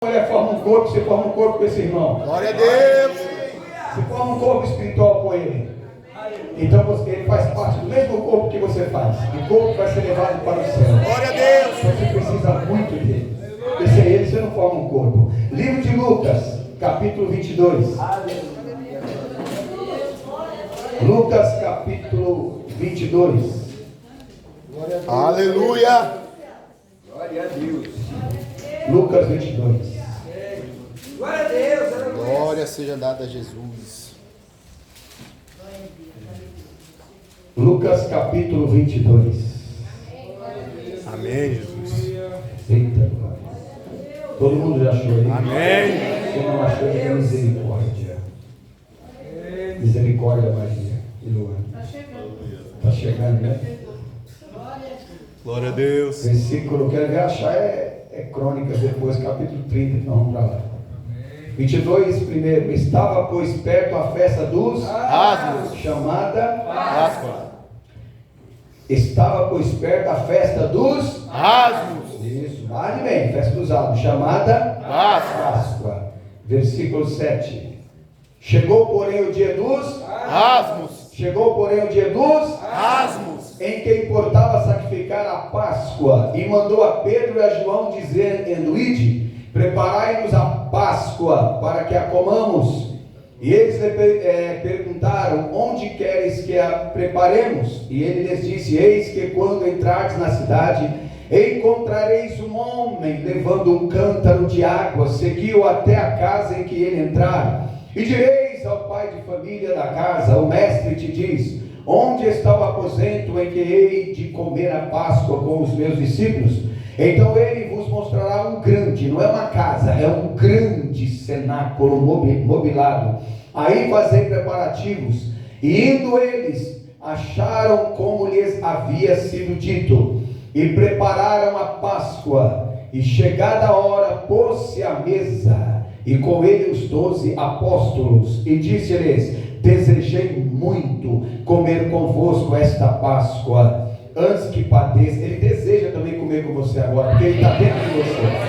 mulher forma um corpo, você forma um corpo com esse irmão. Glória a Deus. Você forma um corpo espiritual com ele. Então ele faz parte do mesmo corpo que você faz. O corpo vai ser levado para o céu. Glória a Deus. Então você precisa muito dele. Porque sem ele você não forma um corpo. Livro de Lucas, capítulo 22. Lucas, capítulo 22. Aleluia. Glória a Deus. Lucas 22. Glória a Deus. Glória seja dada a Jesus. Lucas, capítulo 22. Amém, Jesus. Eita, todo mundo já achou aí? Amém. Quem não achou é misericórdia. Misericórdia, Maria e Luana. Está chegando, né? Glória a Deus. Versículo, quero ver achar, é Crônicas depois, capítulo 30, então vamos para lá. 22, primeiro. Estava, pois, perto a festa dos Asmos. chamada. Páscoa. Estava, pois, perto a festa dos Asmos. Isso, vale bem, festa dos Asmos, chamada Páscoa. Versículo 7. Chegou, porém, o dia dos Asmos. Chegou, porém, o dia dos Asmos. em que importava sacrificar a Páscoa, e mandou a Pedro e a João dizendo: Ide, preparai-nos a Páscoa, para que a comamos. E eles lhe perguntaram: Onde queres que a preparemos? E ele lhes disse: Eis que quando entrardes na cidade, encontrareis um homem levando um cântaro de água, segui-o até a casa em que ele entrar. E direis ao pai de família da casa: O mestre te diz: Onde está o aposento em que hei de comer a Páscoa com os meus discípulos? Então ele vos mostrará um grande, não é uma casa, é um grande cenáculo mobilado. Aí fazei preparativos. E indo eles, acharam como lhes havia sido dito, e prepararam a Páscoa. E chegada a hora, pôs-se à mesa, e com ele os 12 apóstolos, e disse-lhes: Desejei muito comer convosco esta Páscoa, antes que padeça. Ele deseja também comer com você agora, porque ele está dentro de você.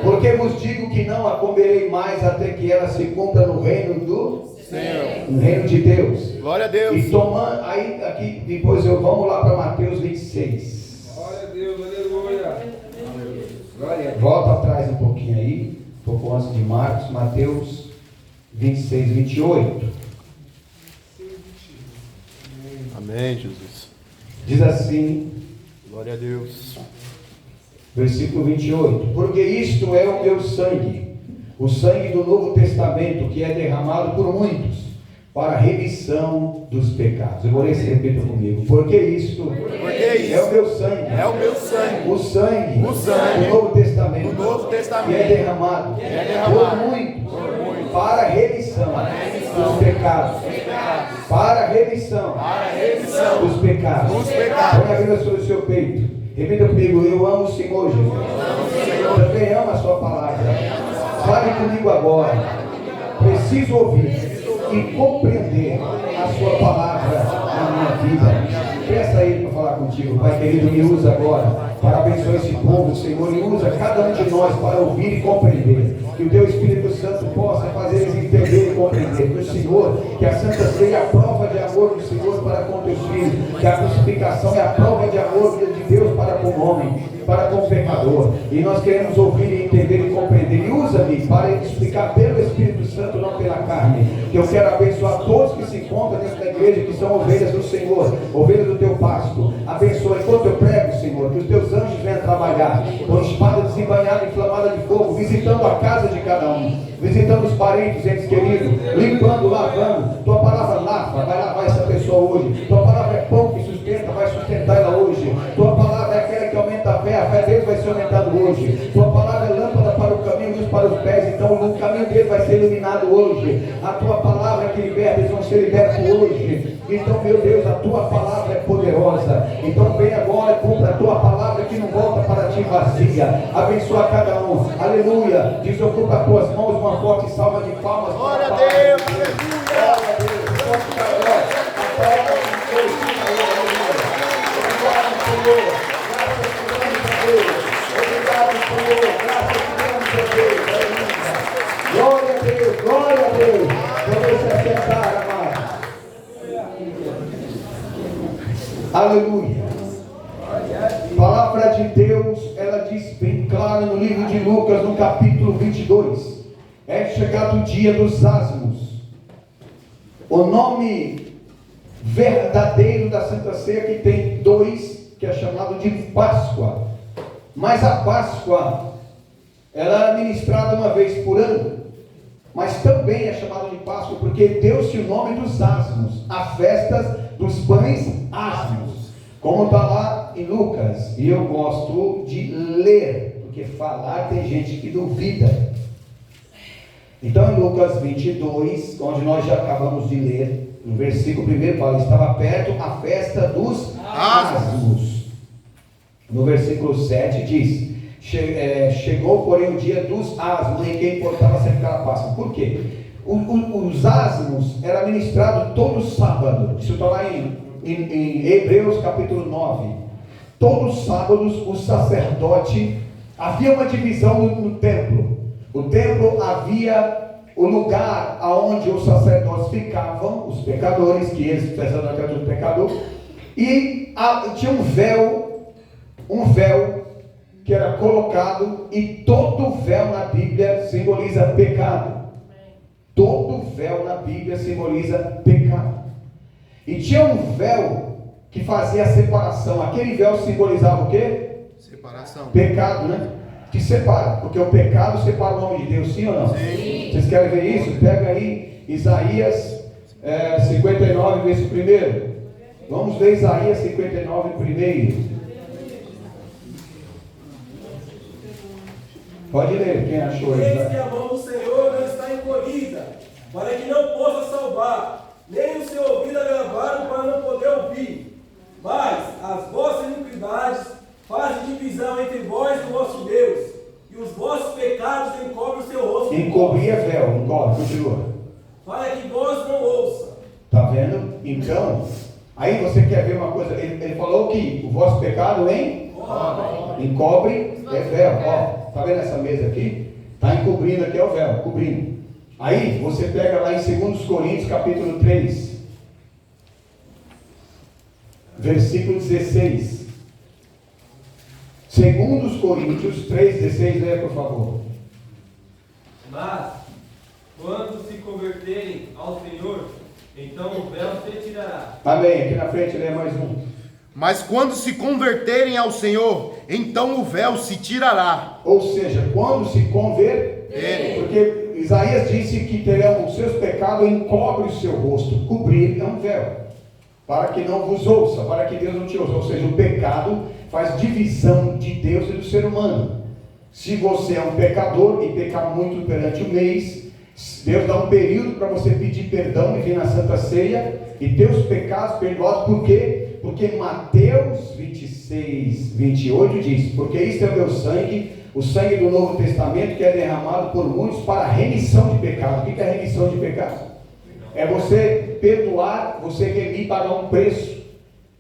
Porque vos digo que não a comerei mais até que ela se cumpra no reino do Senhor, no reino de Deus. Glória a Deus. E tomando, aí aqui depois vamos lá para Mateus 26. Glória a Deus, aleluia. Glória a Deus. Volta atrás um pouquinho aí, um pouco antes de Marcos, Mateus 26, 28. Amém, Jesus. Diz assim, Glória a Deus. versículo 28. Porque isto é o meu sangue, o sangue do Novo Testamento, que é derramado por muitos, para a remissão dos pecados. Eu vou ler, se repita comigo. Porque isto é o meu sangue. É o meu sangue. O sangue O do Novo Testamento, do Novo Testamento, que é derramado, por muitos, para a remissão dos pecados. Para a remissão dos pecados. Põe a Bíblia sobre o seu peito. Repita comigo: eu amo o Senhor Jesus. Também amo a sua palavra. Fale comigo agora. Preciso ouvir e compreender a sua palavra na minha vida. Peça a Ele para falar contigo. Pai querido, me usa agora para abençoar esse povo, Senhor, e usa cada um de nós para ouvir e compreender. Que o Teu Espírito Santo possa fazer eles entender e compreender. Que o Senhor, que a Santa Ceia é a prova de amor do Senhor para com Teus filhos. Que a crucificação é a prova de amor de Deus para com o homem, para com o pecador. E nós queremos ouvir e entender e compreender. E usa-me para explicar pelo Espírito Santo, não pela carne. Que eu quero abençoar todos que se encontram dentro da igreja, que são ovelhas do Senhor, ovelhas do Teu pasto. Abençoa enquanto eu prego, Senhor, que os Teus anjos venham trabalhar com espada desembainhada, inflamada de fogo, visitando a casa de cada um, visitando os parentes, entes queridos, limpando, lavando. Tua palavra lava, vai lavar essa pessoa hoje. Tua palavra é pão que sustenta, vai sustentar ela hoje. Tua palavra é aquela que aumenta a fé deles vai ser aumentada hoje. Tua palavra é lâmpada para o caminho, luz para os pés, então o caminho deles vai ser iluminado hoje. A Tua palavra é que liberta, eles vão ser libertos hoje. Então, meu Deus, a Tua palavra é poderosa. Então vem agora, cumpra a Tua palavra que não volta para Ti vazia. Abençoa cada um, aleluia. Desocupa as Tuas mãos, uma forte salva de palmas. Glória a Deus, glória a Deus, forte calor. Obrigado, Senhor. Graças a Deus. Obrigado, Senhor. Graças a Deus. livro de Lucas, no capítulo 22. É chegado o dia dos ázimos. O nome verdadeiro da Santa Ceia, que tem dois, que é chamado de Páscoa. Mas a Páscoa, ela é ministrada uma vez por ano. Mas também é chamada de Páscoa porque deu-se o nome dos ázimos, a festa dos pães ázimos, como está lá em Lucas. E eu gosto de ler, porque falar tem gente que duvida. Então em Lucas 22, onde nós já acabamos de ler, no versículo 1 fala: estava perto a festa dos ázimos. No versículo 7 diz: chegou porém o dia dos ázimos, em que importava sempre a Páscoa. Por quê? Os ázimos era ministrado todo sábado. Isso está lá em Hebreus capítulo 9. Todos os sábados o sacerdote, havia uma divisão no templo. O templo havia o lugar aonde os sacerdotes ficavam, os pecadores, que eles pensavam que era tudo pecador, e tinha um véu que era colocado, e todo véu na Bíblia simboliza pecado. Todo véu na Bíblia simboliza pecado. E tinha um véu que fazia a separação. Aquele véu simbolizava o quê? Separação. Pecado, né? Que separa, porque o pecado separa o homem de Deus, sim ou não? Sim. Vocês querem ver isso? Pega aí Isaías 59, verso 1. Vamos ler Isaías 59 primeiro. Pode ler, quem achou isso? Eis que a mão do Senhor não está encolhida, para que não possa salvar, nem o seu ouvido agravado para não poder ouvir. Mas as vossas iniquidades fazem divisão entre vós e o vosso Deus, e os vossos pecados encobrem o seu rosto. Encobrir é véu, encobre, continua. Para que vós não ouça. Tá vendo? Então, aí você quer ver uma coisa, ele falou que o vosso pecado encobre é véu, ó. Tá vendo essa mesa aqui? Está encobrindo aqui, é o véu, cobrindo. Aí você pega lá em 2 Coríntios capítulo 3, versículo 16. 2 Coríntios 3,16, leia por favor. Mas, quando se converterem ao Senhor, então o véu se tirará. Amém, aqui na frente leia mais um. Mas quando se converterem ao Senhor, então o véu se tirará. Ou seja, quando se converterem, porque Isaías disse que terão os seus pecados encobre o seu rosto. Cobrir é um véu, para que não vos ouça, para que Deus não te ouça. Ou seja, o pecado faz divisão de Deus e do ser humano. Se você é um pecador e pecar muito durante o mês, Deus dá um período para você pedir perdão e vir na Santa Ceia e ter os pecados perdoados. Por quê? Porque Mateus 26, 28 diz: porque isto é o meu sangue, o sangue do Novo Testamento, que é derramado por muitos para a remissão de pecado. O que é a remissão de pecado? É você perdoar, você remir, pagar um preço.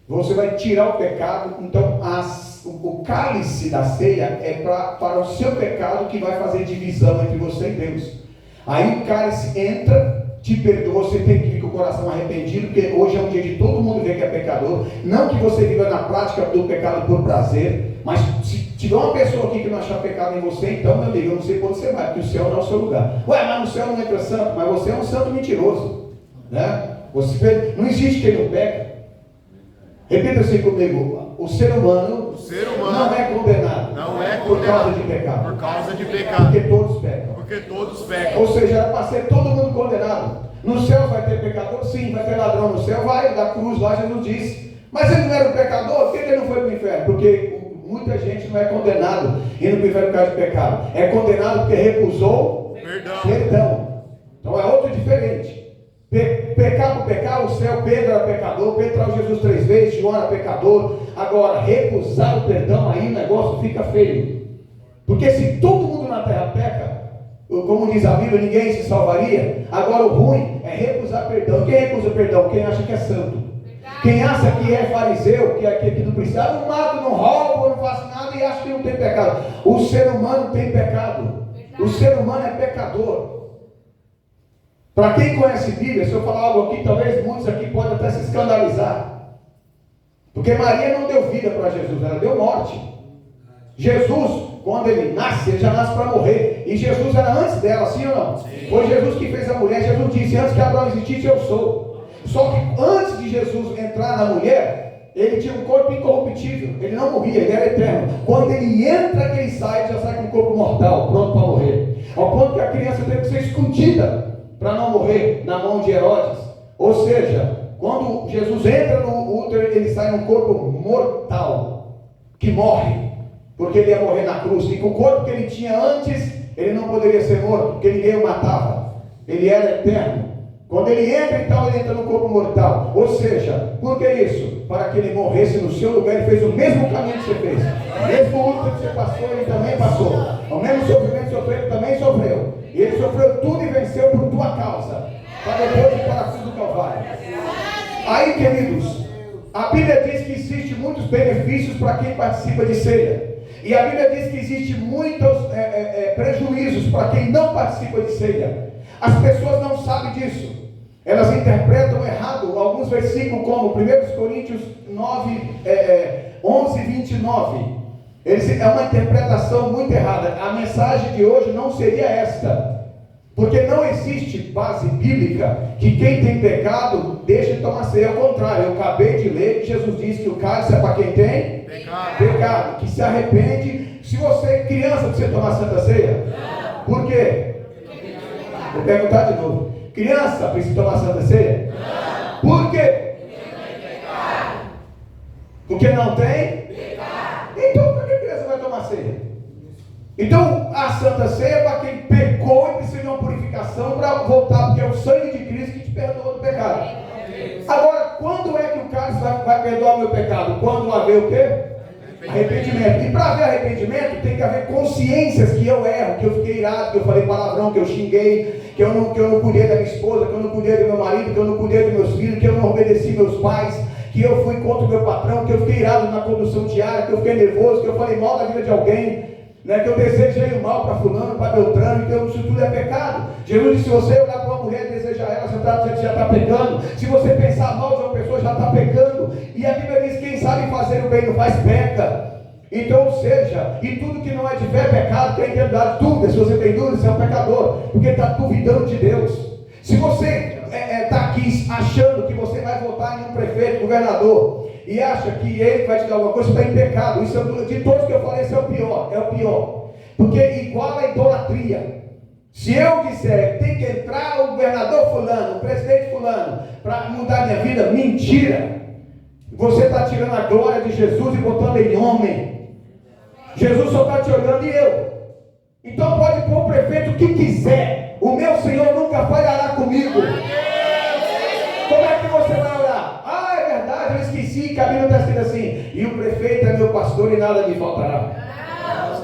Você vai tirar o pecado. Então o cálice da ceia é para o seu pecado, que vai fazer divisão entre você e Deus. Aí o cálice entra, te perdoa, você tem que vir com o coração arrependido, porque hoje é um dia de todo mundo ver que é pecador. Não que você viva na prática do pecado por prazer, mas se tiver uma pessoa aqui que não achar pecado em você, então, meu amigo, eu não sei quando você vai, porque o céu não é o seu lugar. Ué, mas no céu não entra santo, mas você é um santo mentiroso, né? Não existe quem não peca. Repita assim comigo: o ser humano não é condenado, por causa de pecado. Por causa de pecado. Porque todos pecam. Porque todos pecam. Ou seja, era para ser todo mundo condenado. No céu vai ter pecador? Sim. Vai ter ladrão no céu? Vai. Da cruz lá Jesus disse. Mas ele não era um pecador? Por que ele não foi para o inferno? Porque muita gente não é condenado indo para o inferno por causa de pecado. É condenado porque recusou perdão. Então é outro diferente. Pecar por pecar, o céu, Pedro era pecador, Pedro traiu Jesus 3 vezes, João era pecador. Agora, recusar o perdão, aí o negócio fica feio. Porque se todo mundo na terra peca, como diz a Bíblia, ninguém se salvaria. Agora o ruim é recusar perdão. Quem recusa perdão? Quem acha que é santo. Quem acha que é fariseu, que não precisa, não mato, não roubo, não faço nada e acha que não tem pecado. O ser humano tem pecado. O ser humano é pecador. Para quem conhece Bíblia, se eu falar algo aqui, talvez muitos aqui podem até se escandalizar. Porque Maria não deu vida para Jesus, ela deu morte. Jesus quando ele nasce, ele já nasce para morrer. E Jesus era antes dela, sim ou não? Sim. Foi Jesus que fez a mulher. Jesus disse: antes que Abraão existisse, eu sou. Só que antes de Jesus entrar na mulher, ele tinha um corpo incorruptível. Ele não morria, ele era eterno. Quando ele entra, ele já sai com um corpo mortal, pronto para morrer. Ao ponto que a criança teve que ser escondida para não morrer na mão de Herodes. Ou seja, quando Jesus entra no útero, ele sai num corpo mortal, que morre, porque ele ia morrer na cruz. E com o corpo que ele tinha antes, ele não poderia ser morto, porque ninguém o matava. Ele era eterno. Quando ele entra, então, ele entra no corpo mortal. Ou seja, por que isso? Para que ele morresse no seu lugar. Ele fez o mesmo caminho que você fez. O mesmo luto que você passou, ele também passou. O mesmo sofrimento que sofreu, ele também sofreu. E ele sofreu tudo e venceu por tua causa, para depois ir para a cruz do Calvário. Aí, queridos, a Bíblia diz que existe muitos benefícios para quem participa de ceia. E a Bíblia diz que existe muitos prejuízos para quem não participa de ceia. As pessoas não sabem disso. Elas interpretam errado alguns versículos, como 1 Coríntios 9, 11, 29. É uma interpretação muito errada. A mensagem de hoje não seria esta, porque não existe base bíblica que quem tem pecado deixe de tomar ceia. Ao contrário, eu acabei de ler que Jesus disse que o cálice é para quem tem pecado, que se arrepende. Se você, criança, precisa tomar santa ceia? Por quê? Vou perguntar de novo. Criança precisa tomar santa ceia? Por quê? Porque não tem? Então por que a criança vai tomar ceia? Então a santa ceia é para quem pecou e precisa de uma purificação para voltar, porque é o sangue de Cristo que te perdoa do pecado. Agora, quando é que o cálice vai perdoar o meu pecado? Quando haver o quê? Arrependimento. E para haver arrependimento tem que haver consciências que eu erro, que eu fiquei irado, que eu falei palavrão, que eu xinguei, que eu não cuidei da minha esposa, que eu não cuidei do meu marido, que eu não cuidei dos meus filhos, que eu não obedeci meus pais, que eu fui contra o meu patrão, que eu fiquei irado na condução diária, que eu fiquei nervoso, que eu falei mal da vida de alguém, né, que eu desejei o mal para fulano, para Beltrano, então isso tudo é pecado. Jesus disse: se você olhar para uma mulher e desejar ela, você já está pecando. Se você pensar mal de uma pessoa, já está pecando. E a Bíblia diz: quem sabe fazer o bem não faz, peca. Então, ou seja, e tudo que não é de fé é pecado. Quem tem dúvida, se você tem dúvida, você é um pecador, porque está duvidando de Deus. Se você está aqui achando que você vai votar em um prefeito, governador, e acha que ele vai te dar alguma coisa, você está em pecado. Isso é, de todos que eu falei, esse é o pior, porque igual a idolatria. Se eu disser tem que entrar o governador fulano, o presidente fulano, para mudar minha vida, mentira. Você está tirando a glória de Jesus e botando em homem. Jesus só está te olhando e eu. Então pode pôr o prefeito que quiser, o meu Senhor nunca falhará comigo. Como é que você vai orar? Ah, é verdade, eu esqueci que a Bíblia está escrito assim: e o prefeito é meu pastor e nada me faltará.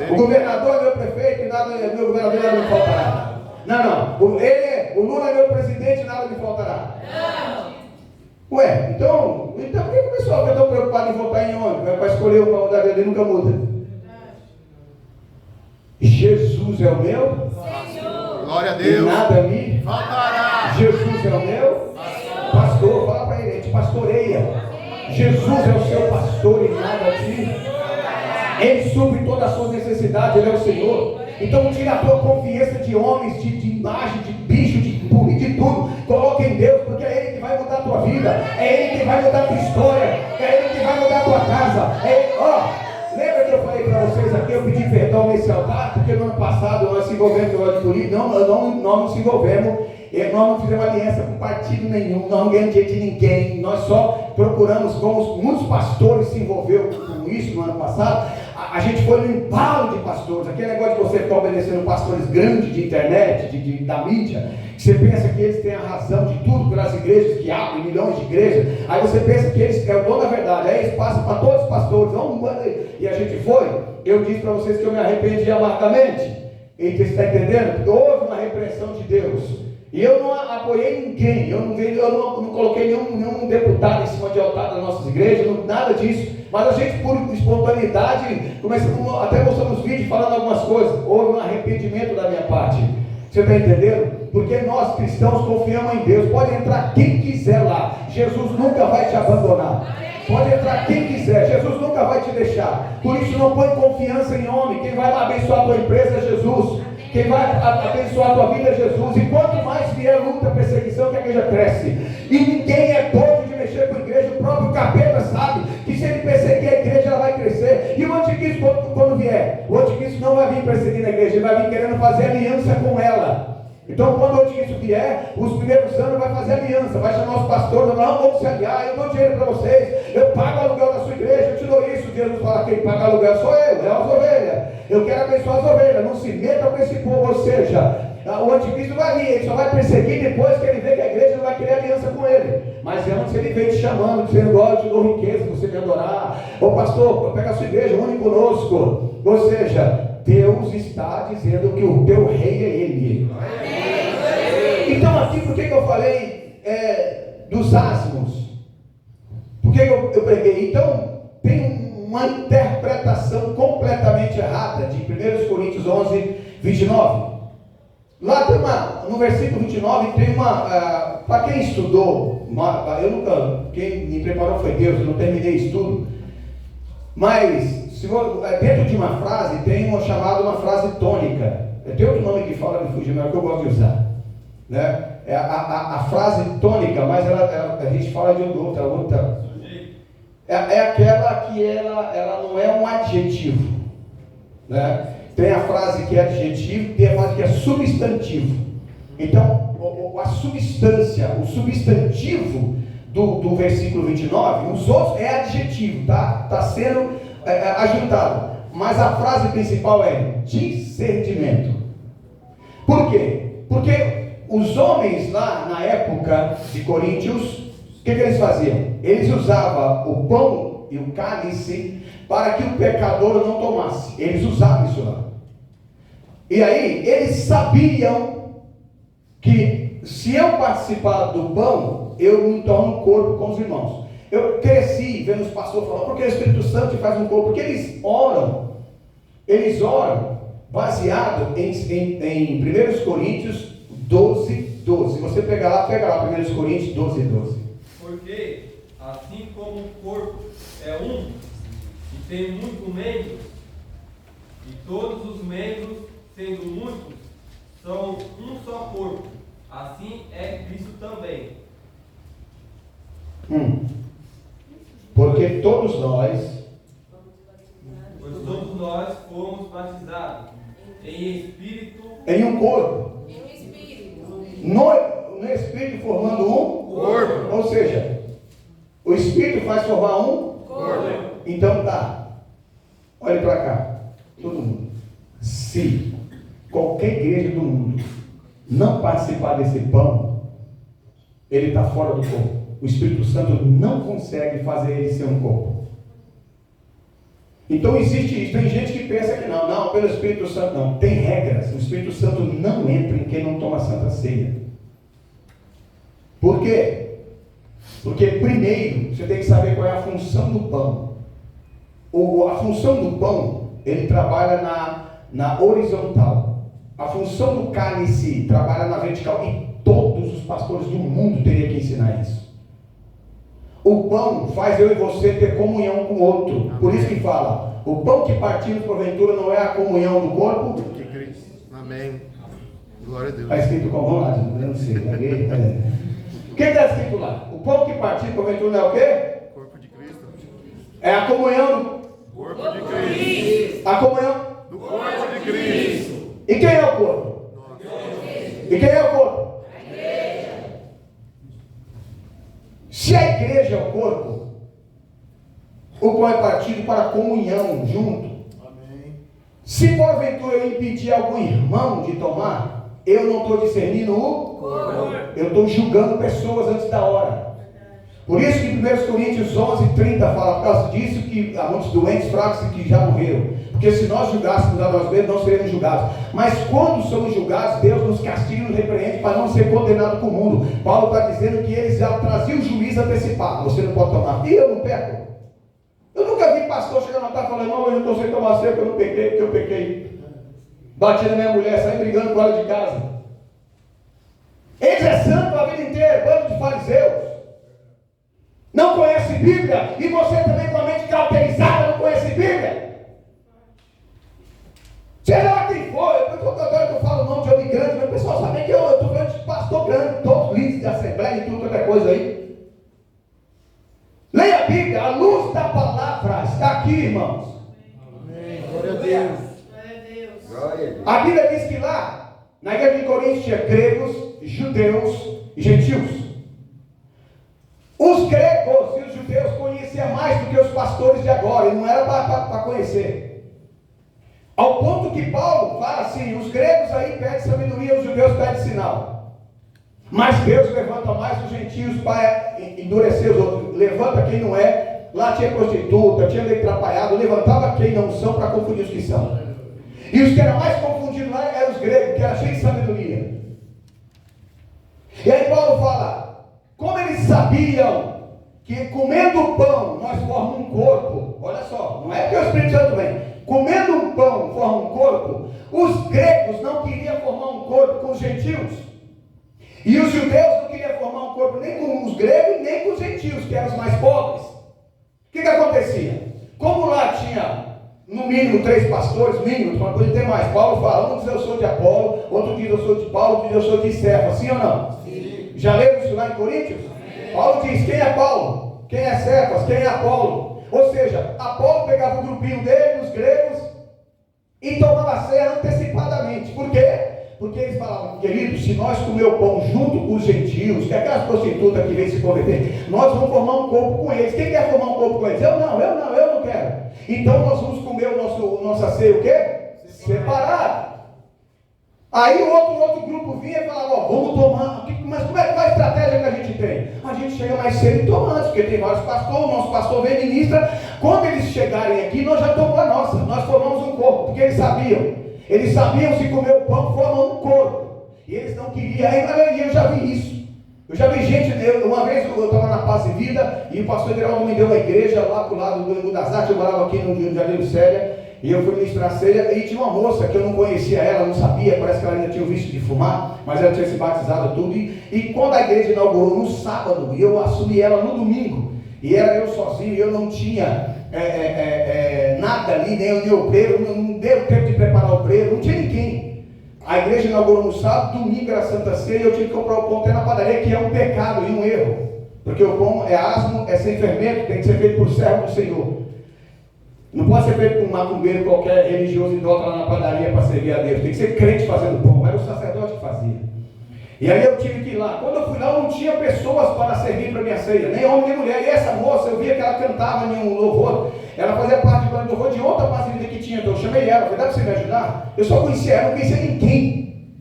O governador é meu prefeito e nada, meu governador nada me faltará. Não, o Lula é meu presidente e nada me faltará. Ué, então por que o pessoal fica tão preocupado em votar em homem? Para escolher para mudar a vida dele, nunca muda. Jesus é o meu Senhor. Glória a Deus. E nada me faltará. Jesus é o meu pastor. Fala para ele, a gente pastoreia. Jesus é o seu pastor e nada te. Ele supre todas as suas necessidades, Ele é o Senhor. Então tira a tua confiança de homens, de imagem, de bicho, de tudo. Coloca em Deus, porque é Ele que vai mudar a tua vida. É Ele que vai mudar a tua história. É Ele que vai mudar a tua casa. Lembra que eu falei para vocês aqui, eu pedi perdão nesse altar, porque no ano passado nós se envolvemos com o político. Nós não se envolvemos. Nós não fizemos aliança com partido nenhum, nós não ganhamos dinheiro de ninguém, nós só procuramos, como muitos pastores se envolveram com isso no ano passado, a gente foi no embalo de pastores, aquele negócio de você ficar obedecendo pastores grandes de internet, da mídia, que você pensa que eles têm a razão de tudo pelas igrejas que abrem milhões de igrejas, aí você pensa que eles é o dono da verdade, aí eles passam para todos os pastores, e a gente foi, eu disse para vocês que eu me arrependi amargamente, e você está entendendo? Porque houve uma repreensão de Deus. E eu não apoiei ninguém, eu não coloquei nenhum deputado em cima de altar das nossas igrejas, nada disso. Mas a gente, por espontaneidade, até mostramos vídeos falando algumas coisas. Houve um arrependimento da minha parte. Você está entendendo? Porque nós cristãos confiamos em Deus. Pode entrar quem quiser lá. Jesus nunca vai te abandonar. Pode entrar quem quiser. Jesus nunca vai te deixar. Por isso não põe confiança em homem. Quem vai abençoar a tua empresa é Jesus. Quem vai abençoar a tua vida é Jesus. E quanto mais vier luta, perseguição, que a igreja cresce. E ninguém é doido de mexer com a igreja. O próprio capeta sabe que se ele perseguir a igreja, ela vai crescer. E o anticristo, quando vier, o anticristo não vai vir perseguindo a igreja. Ele vai vir querendo fazer aliança com ela. Então, quando o anticristo vier, os primeiros anos vai fazer aliança, vai chamar os pastores, não, vamos se aliar, eu dou dinheiro para vocês, eu pago o aluguel da sua igreja, eu te dou isso. Jesus fala, quem paga aluguel sou eu, é as ovelhas. Eu quero abençoar as ovelhas, não se metam com esse povo. Ou seja, o anticristo vai vir, ele só vai perseguir depois que ele vê que a igreja não vai querer aliança com ele. Mas antes ele vem te chamando, dizendo, ó, eu te dou riqueza, você me adorar. Ô pastor, pega a sua igreja, une conosco. Ou seja, Deus está dizendo que o teu rei é ele. Então aqui, por que eu falei dos asmos? Por que eu preguei? Então, tem uma interpretação completamente errada de 1 Coríntios 11, 29. Lá tem no versículo 29 tem para quem estudou, quem me preparou foi Deus, eu não terminei estudo, mas dentro de uma frase tem uma frase tônica. Tem outro nome que fala de fugir, mas é o que eu gosto de usar, né? É a frase tônica, mas a gente fala de outra. É aquela que ela não é um adjetivo, né? Tem a frase que é adjetivo, tem a frase que é substantivo. Então, a substância, o substantivo do versículo 29, os outros é adjetivo, tá sendo ajuntado. Mas a frase principal é discernimento. Por quê? Porque os homens lá na época de Coríntios, o que eles faziam? Eles usavam o pão e o cálice para que o pecador não tomasse. Eles usavam isso lá. E aí, eles sabiam que se eu participar do pão, eu me torno um corpo com os irmãos. Eu cresci vendo os pastores falar, porque o Espírito Santo te faz um corpo, porque eles oram baseado em 1 Coríntios 12, 12. Se você pega lá 1 Coríntios 12, 12. Porque, assim como o corpo é um, e tem muitos membros, e todos os membros, sendo muitos, são um só corpo, assim é Cristo também. Porque todos nós fomos batizados em espírito, em um corpo, no espírito formando um corpo. Ou seja, o espírito faz formar um corpo. Então tá, olhe para cá, todo mundo. Se qualquer igreja do mundo não participar desse pão, ele está fora do corpo. O Espírito Santo não consegue fazer ele ser um corpo. Então existe isso. Tem gente que pensa que não, pelo Espírito Santo não. Tem regras. O Espírito Santo não entra em quem não toma a Santa Ceia. Por quê? Porque primeiro você tem que saber qual é a função do pão. A função do pão, ele trabalha na horizontal. A função do cálice trabalha na vertical. E todos os pastores do mundo teriam que ensinar isso. O pão faz eu e você ter comunhão com o outro. Por isso que fala, o pão que partimos porventura não é a comunhão do corpo? Amém. Glória a Deus. Está escrito como? Vamos lá, não sei. O que está escrito lá? O pão que partimos porventura não é o quê? Corpo de Cristo. É a comunhão do Corpo de Cristo. A comunhão Do corpo de Cristo. E quem é o corpo? E quem é o corpo? Se a igreja é o corpo, o pão é partido para a comunhão junto. Amém. Se porventura eu impedir algum irmão de tomar, eu não estou discernindo o corpo. Eu estou julgando pessoas antes da hora. Por isso que 1 Coríntios 11, 30 fala, por causa disso que há muitos doentes, fracos e que já morreram. Porque se nós julgássemos a nós mesmos, não seremos julgados. Mas quando somos julgados, Deus nos castiga e nos repreende para não ser condenado com o mundo. Paulo está dizendo que eles já traziam o juízo antecipado. Você não pode tomar. E eu não peco. Eu nunca vi pastor chegar no altar falando, não, eu não estou sem tomar ceia, porque eu não pequei, porque eu pequei. Bati na minha mulher, saí brigando com ela de casa. Eles é santo a vida inteira, bando de fariseus. não conhece Bíblia, e você também com a mente cauterizada não conhece Bíblia. Seja lá quem for, eu falo o nome de homem grande, mas o pessoal sabe que eu estou falando de pastor grande, todos líderes de assembleia e tudo, qualquer coisa aí. Leia a Bíblia, a luz da palavra está aqui, irmãos. Amém. Glória a Deus. Glória a Deus. A Bíblia diz que lá, na igreja de Coríntios, tinha gregos, judeus e gentios. Os gregos e os judeus conheciam mais do que os pastores de agora, e não era para conhecer. Ao ponto que Paulo fala assim, os gregos aí pedem sabedoria, os judeus pedem sinal. Mas Deus levanta mais os gentios para endurecer os outros. Levanta quem não é. Lá tinha prostituta, tinha lei atrapalhado, levantava quem não são para confundir os que são. E os que eram mais confundidos lá eram os gregos, que eram cheios de sabedoria. E aí Paulo fala, como eles sabiam que comendo pão nós formamos um corpo. Olha só, não é porque o Espírito Santo vem. Comendo um pão forma um corpo. Os gregos não queriam formar um corpo com os gentios. E os judeus não queriam formar um corpo nem com os gregos, nem com os gentios, que eram os mais pobres. O que acontecia? Como lá tinha, no mínimo, 3 pastores, mínimo, uma coisa tem mais. Paulo fala, um diz eu sou de Apolo, outro diz eu sou de Paulo, outro diz eu sou de Cefas. Sim ou não? Sim. Já leram isso lá em Coríntios? Sim. Paulo diz, quem é Paulo? Quem é Cefas? Quem é Apolo? Ou seja, Apolo pegava o grupinho dele, os gregos, e tomava a ceia antecipadamente. Por quê? Porque eles falavam, queridos, se nós comer o pão junto com os gentios, que é aquelas prostitutas que vêm se converter, nós vamos formar um corpo com eles. Quem quer formar um corpo com eles? Eu não quero. Então nós vamos comer nossa ceia o quê? Separado. Aí o outro grupo vinha e falava, vamos tomar. Mas qual é a estratégia que a gente tem? A gente chega mais cedo e toma antes, porque tem vários pastores, o nosso pastor vem e ministra. Quando eles chegarem aqui, nós já tomamos a nossa, nós formamos um corpo, porque eles sabiam. Eles sabiam se comer o pão, formam um corpo. E eles não queriam, e eu já vi isso. Eu já vi gente, uma vez eu estava na Paz e Vida, e o pastorEderaldo me deu uma igreja lá pro lado do das Artes, eu morava aqui no Jardim do Célia. E eu fui ministrar a ceia, e tinha uma moça que eu não conhecia ela, não sabia, parece que ela ainda tinha o vício de fumar, mas ela tinha se batizado tudo, e quando a igreja inaugurou no sábado, e eu assumi ela no domingo, e era eu sozinho, eu não tinha nada ali, nem o obreiro, não deu tempo de preparar o obreiro, não tinha ninguém. A igreja inaugurou no sábado, domingo era Santa Ceia, e eu tive que comprar o pão até na padaria, que é um pecado e um erro, porque o pão é asmo, é sem fermento, tem que ser feito por servo do Senhor. Não pode ser feito por um macumbeiro qualquer religioso idólatra lá na padaria para servir a Deus. Tem que ser crente fazendo pão. Era o sacerdote que fazia. E aí eu tive que ir lá. Quando eu fui lá, eu não tinha pessoas para servir para minha ceia. Nem homem, nem mulher. E essa moça, eu via que ela cantava em um louvor. Ela fazia parte do louvor de outra parte de vida que tinha. Então eu chamei ela. Falei, dá para você me ajudar? Eu só conhecia ela, não conhecia ninguém.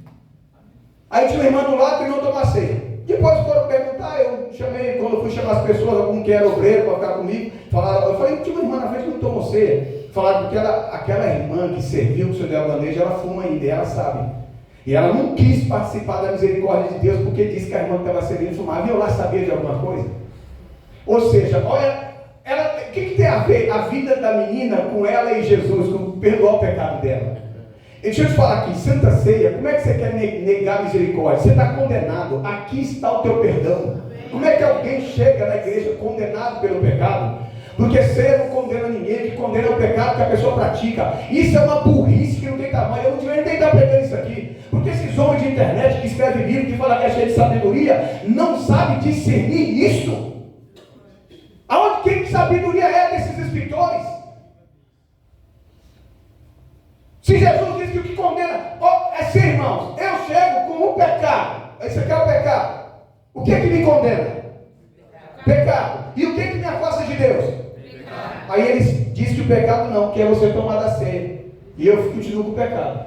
Aí tinha uma irmã do lado que não tomava ceia. Depois foram perguntar, eu chamei, quando eu fui chamar as pessoas, algum que era obreiro para ficar comigo, falaram, eu falei, tinha uma irmã na frente que não tomou ceia. Falaram porque aquela irmã que serviu, que o senhor deu a bandeja, ela fuma ainda, ela sabe. E ela não quis participar da misericórdia de Deus, porque disse que a irmã que estava servindo fumava, e eu lá sabia de alguma coisa. Ou seja, olha, o que tem a ver a vida da menina com ela e Jesus, com perdoar o pecado dela? E deixa eu te falar aqui, Santa Ceia, como é que você quer negar a misericórdia? Você está condenado, aqui está o teu perdão. Como é que alguém chega na igreja condenado pelo pecado? Porque ceia não condena ninguém, que condena o pecado que a pessoa pratica. Isso é uma burrice que não tem tamanho. Eu não devia nem estar pregando isso aqui. Porque esses homens de internet que escrevem livro, que falam que é cheio de sabedoria, não sabem discernir isso. Que sabedoria é desses escritores? Se Jesus diz que o que condena é ser, irmãos, eu chego com o pecado. Esse aqui é o pecado. O que é que me condena? Pecado. E o que é que me afasta de Deus? Pecado. Aí eles dizem que o pecado não, que é você tomar da ceia. E eu continuo com o pecado.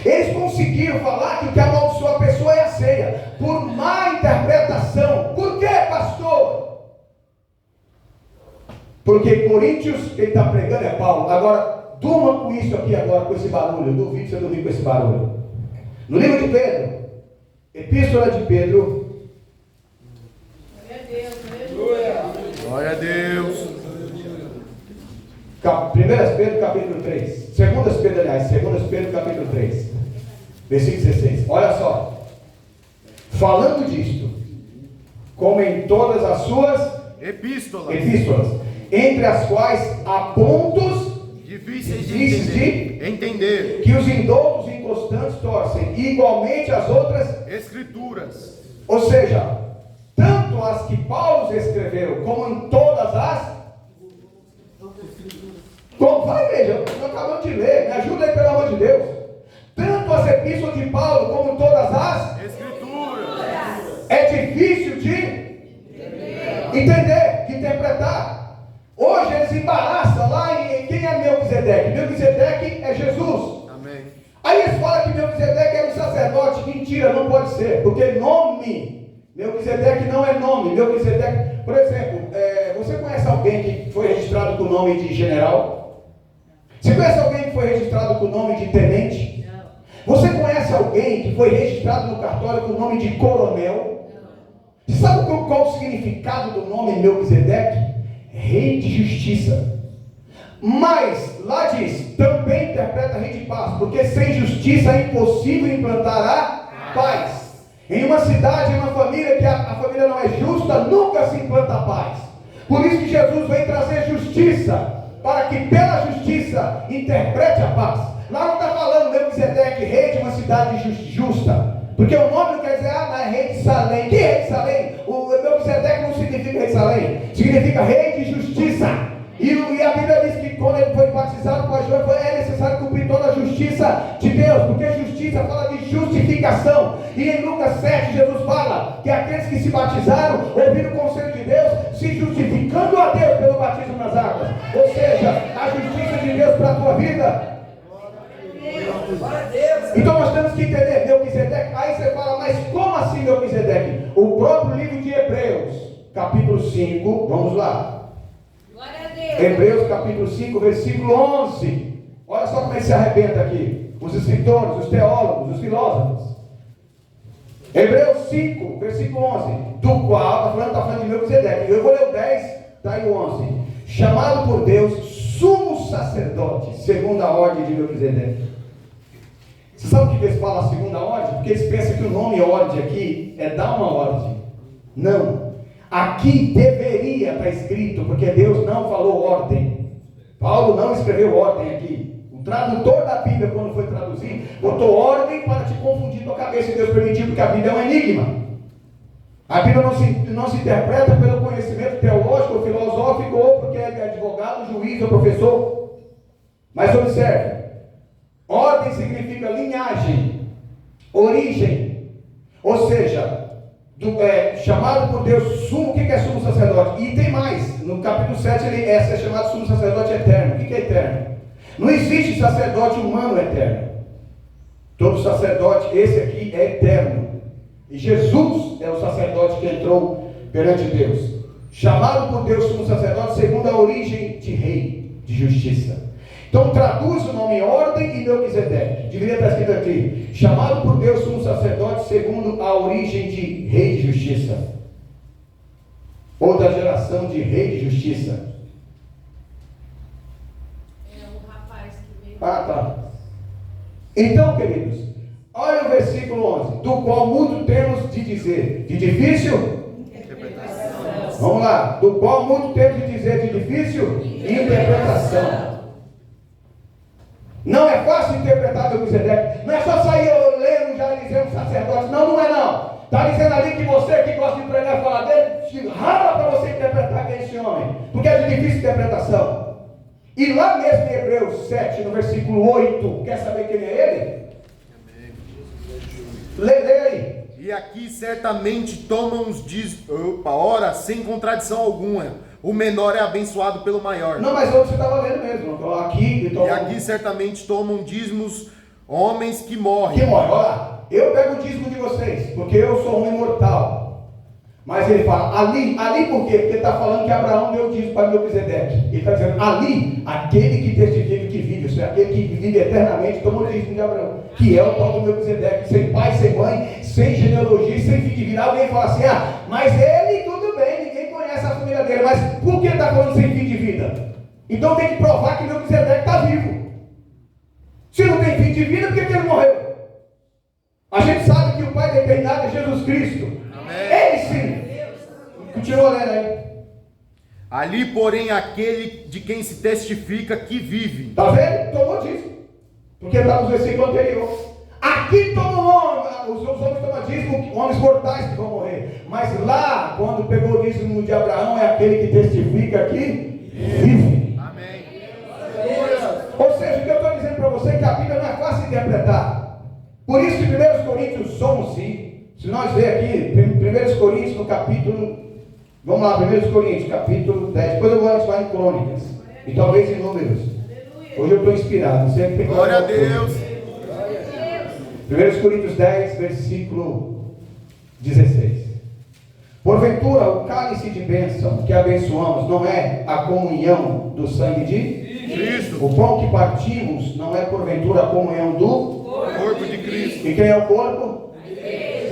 Eles conseguiram falar que o que amaldiçoa a pessoa é a ceia, por má interpretação. Por quê, pastor? Porque Coríntios, quem está pregando é Paulo. Agora, durma com isso aqui agora, com esse barulho. Eu duvido que você dormir com esse barulho. No livro de Pedro, Epístola de Pedro. Glória a Deus. 1 Pedro capítulo 3. 2 Pedro, aliás, 2 Pedro capítulo 3. Versículo 16. Olha só. Falando disto, como em todas as suas epístolas, entre as quais há pontos difíceis difíceis de entender, que os indoutos e inconstantes torcem, e igualmente as outras escrituras. Ou seja, tanto as que Paulo escreveu, como em todas as... Como vai, veja, eu estou acabando de ler, me ajuda aí pelo amor de Deus. Tanto as epístolas de Paulo, como todas as Escrituras. é difícil de entender, de interpretar. Hoje eles embaraçam lá em quem é Melquisedeque. Melquisedeque é Jesus. Amém. Aí eles falam que Melquisedeque é um sacerdote. Mentira, não pode ser, porque nome, Melquisedeque não é nome. Melquisedeque, por exemplo, você conhece alguém que foi registrado com o nome de general? Você conhece alguém que foi registrado com o nome de tenente? Não. Você conhece alguém que foi registrado no cartório com o nome de coronel? Não. Você sabe qual o significado do nome Melquisedeque? Rei de justiça. Mas, lá diz, também interpreta rei de paz, porque sem justiça é impossível implantar a paz. Em uma cidade, em uma família que a família não é justa, nunca se implanta a paz. Por isso que Jesus vem trazer justiça, para que pela justiça interprete a paz. Lá não está falando Melquisedeque, rei de uma cidade justa, porque o nome não quer dizer, mas é rei de Salém. Que rei de Salém? O Melquisedeque não significa rei de Salém, significa rei de justiça. E a Bíblia diz que quando ele foi batizado com a João, é necessário cumprir toda a justiça de Deus, porque justiça fala de justificação. E em Lucas 7, Jesus fala que aqueles que se batizaram, ouviram o conselho de Deus, se justificando a Deus pelo batismo nas águas. Ou seja, a justiça de Deus para a tua vida. Então nós temos que entender, Melquisedeque. Aí você fala, mas como assim Melquisedeque? O próprio livro de Hebreus, capítulo 5, vamos lá. Hebreus capítulo 5, versículo 11. Olha só como ele se arrebenta aqui. Os escritores, os teólogos, os filósofos. Hebreus 5, versículo 11. Do qual, está falando de Melquisedeque. Eu vou ler o 10, está aí o 11. Chamado por Deus, sumo sacerdote, segundo a ordem de Melquisedeque. Você sabe o que eles falam segundo a ordem? Porque eles pensam que o nome ordem aqui é dar uma ordem. Não. Aqui deveria estar escrito, porque Deus não falou ordem. Paulo não escreveu ordem aqui. O tradutor da Bíblia, quando foi traduzir, botou ordem para te confundir tua cabeça, e Deus permitiu, porque a Bíblia é um enigma. A Bíblia não se interpreta pelo conhecimento teológico ou filosófico, ou porque é advogado, juiz ou professor. Mas observe, ordem significa linhagem, origem, ou seja, chamado por Deus sumo. O que é sumo sacerdote? E tem mais, no capítulo 7 ele é chamado sumo sacerdote eterno. O que é eterno? Não existe sacerdote humano eterno. Todo sacerdote, esse aqui é eterno, e Jesus é o sacerdote que entrou perante Deus, chamado por Deus sumo sacerdote segundo a origem de rei de justiça. Então traduz o nome ordem e Melquisedeque. Deveria estar escrito aqui, chamado por Deus sumo sacerdote segundo a origem de rei de justiça, ou da geração de rei de justiça. É o rapaz que veio. Tá. Então, queridos, olha o versículo 11, do qual muito temos de dizer, de difícil interpretação. Vamos lá, do qual muito temos de dizer, de difícil interpretação. Não é fácil interpretar Melquisedeque. Não é só sair lendo já dizendo sacerdote. Não é não. Está dizendo ali que você que gosta de pregar e falar dele, rala para você interpretar quem é esse homem, porque é de difícil interpretação. E lá mesmo em Hebreus 7, no versículo 8, quer saber quem é ele? Lê aí. E aqui certamente tomam os ora, sem contradição alguma. O menor é abençoado pelo maior. Não, mas onde você estava lendo mesmo. Aqui, e aqui certamente tomam dízimos homens que morrem. Que morrem, olha lá. Eu pego o dízimo de vocês, porque eu sou um imortal. Mas ele fala, ali por quê? Porque ele está falando que Abraão deu o dízimo para Melquisedeque. Ele está dizendo, ali, aquele que testifica que vive, ou seja, aquele que vive eternamente, toma o dízimo de Abraão, que é o tal do Melquisedeque, sem pai, sem mãe, sem genealogia, sem fim de vida. Alguém fala assim, mas ele tudo bem, ninguém conhece a família dele, mas por que está falando sem fim de vida? Então tem que provar que Melquisedeque está vivo. Se não tem fim de vida, por que ele morreu? A gente sabe que o Pai da eternidade é Jesus Cristo. Amém. Ele sim Continua lendo aí. Ali, porém, aquele de quem se testifica que vive. Está vendo? Tomou disso. Porque está no versículo anterior. Aqui toma os homens tomam dízimo, homens mortais que vão morrer. Mas lá, quando pegou o dízimo de Abraão, é aquele que testifica que vive. Amém. Ou seja, o que eu estou dizendo para você é que a Bíblia não é fácil de interpretar. Por isso que 1 Coríntios somos sim. Se nós ver aqui, 1 Coríntios no capítulo, vamos lá, 1 Coríntios, capítulo 10, depois eu vou lá em Crônicas, e talvez em Números. Hoje eu estou inspirado, sempre tem Glória a Deus. 1 Coríntios 10, versículo 16. Porventura, o cálice de bênção que abençoamos não é a comunhão do sangue de Cristo. O pão que partimos não é porventura a comunhão do Corpo de Cristo. E quem é o corpo?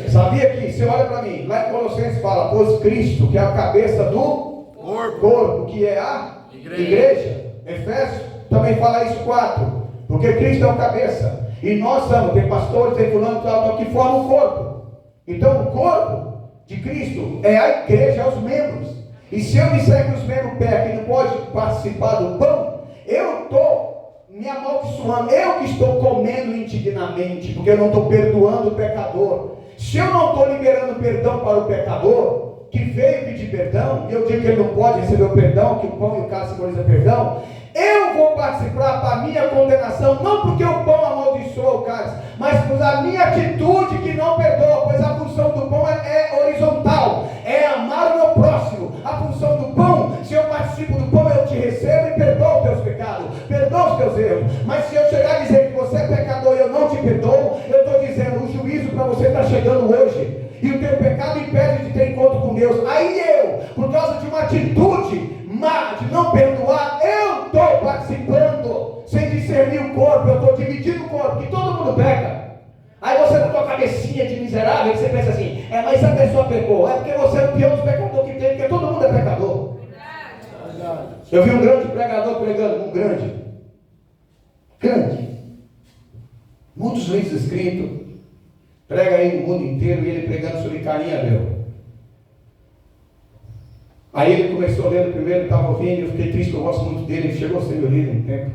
Sabia que, você olha para mim, lá em Colossenses fala, pois Cristo, que é a cabeça do corpo, que é a igreja. Efésios também fala isso 4, porque Cristo é o cabeça. E nós somos, tem pastores, tem fulano, tal, que formam o corpo. Então o corpo de Cristo é a igreja, é os membros. E se eu disser que os membros pecam e não pode participar do pão, eu estou me amaldiçoando, eu que estou comendo indignamente, porque eu não estou perdoando o pecador. Se eu não estou liberando perdão para o pecador, que veio pedir perdão, e eu digo que ele não pode receber o perdão, que o pão e o cálice simbolizam perdão, eu vou participar da minha condenação, não porque o pão amaldiçoa o cálice, mas por a minha atitude que não perdoa, pois a função do pão é horizontal, é amar o meu próximo. A função do pão, se eu participo do pão, eu te recebo e perdoo os teus pecados, perdoo os teus erros. Mas se eu chegar a dizer que você é pecador e eu não te perdoo, eu estou dizendo, o juízo para você está chegando hoje, e o teu pecado impede de ter encontro com Deus. Aí eu, por causa de uma atitude má, de não perdoar, eu estou participando, sem discernir o corpo, eu estou dividindo o corpo, que todo mundo peca. Aí você com a tua cabecinha de miserável, você pensa assim, mas a pessoa pecou, é porque você é o pior dos pecadores que tem, porque todo mundo é pecador. Eu vi um grande pregador pregando, grande, muitos livros escritos, prega aí no mundo inteiro, e ele pregando sobre Caim e Abel. Aí ele começou lendo primeiro, estava ouvindo, eu fiquei triste, eu gosto muito dele, ele chegou a ser meu líder um tempo.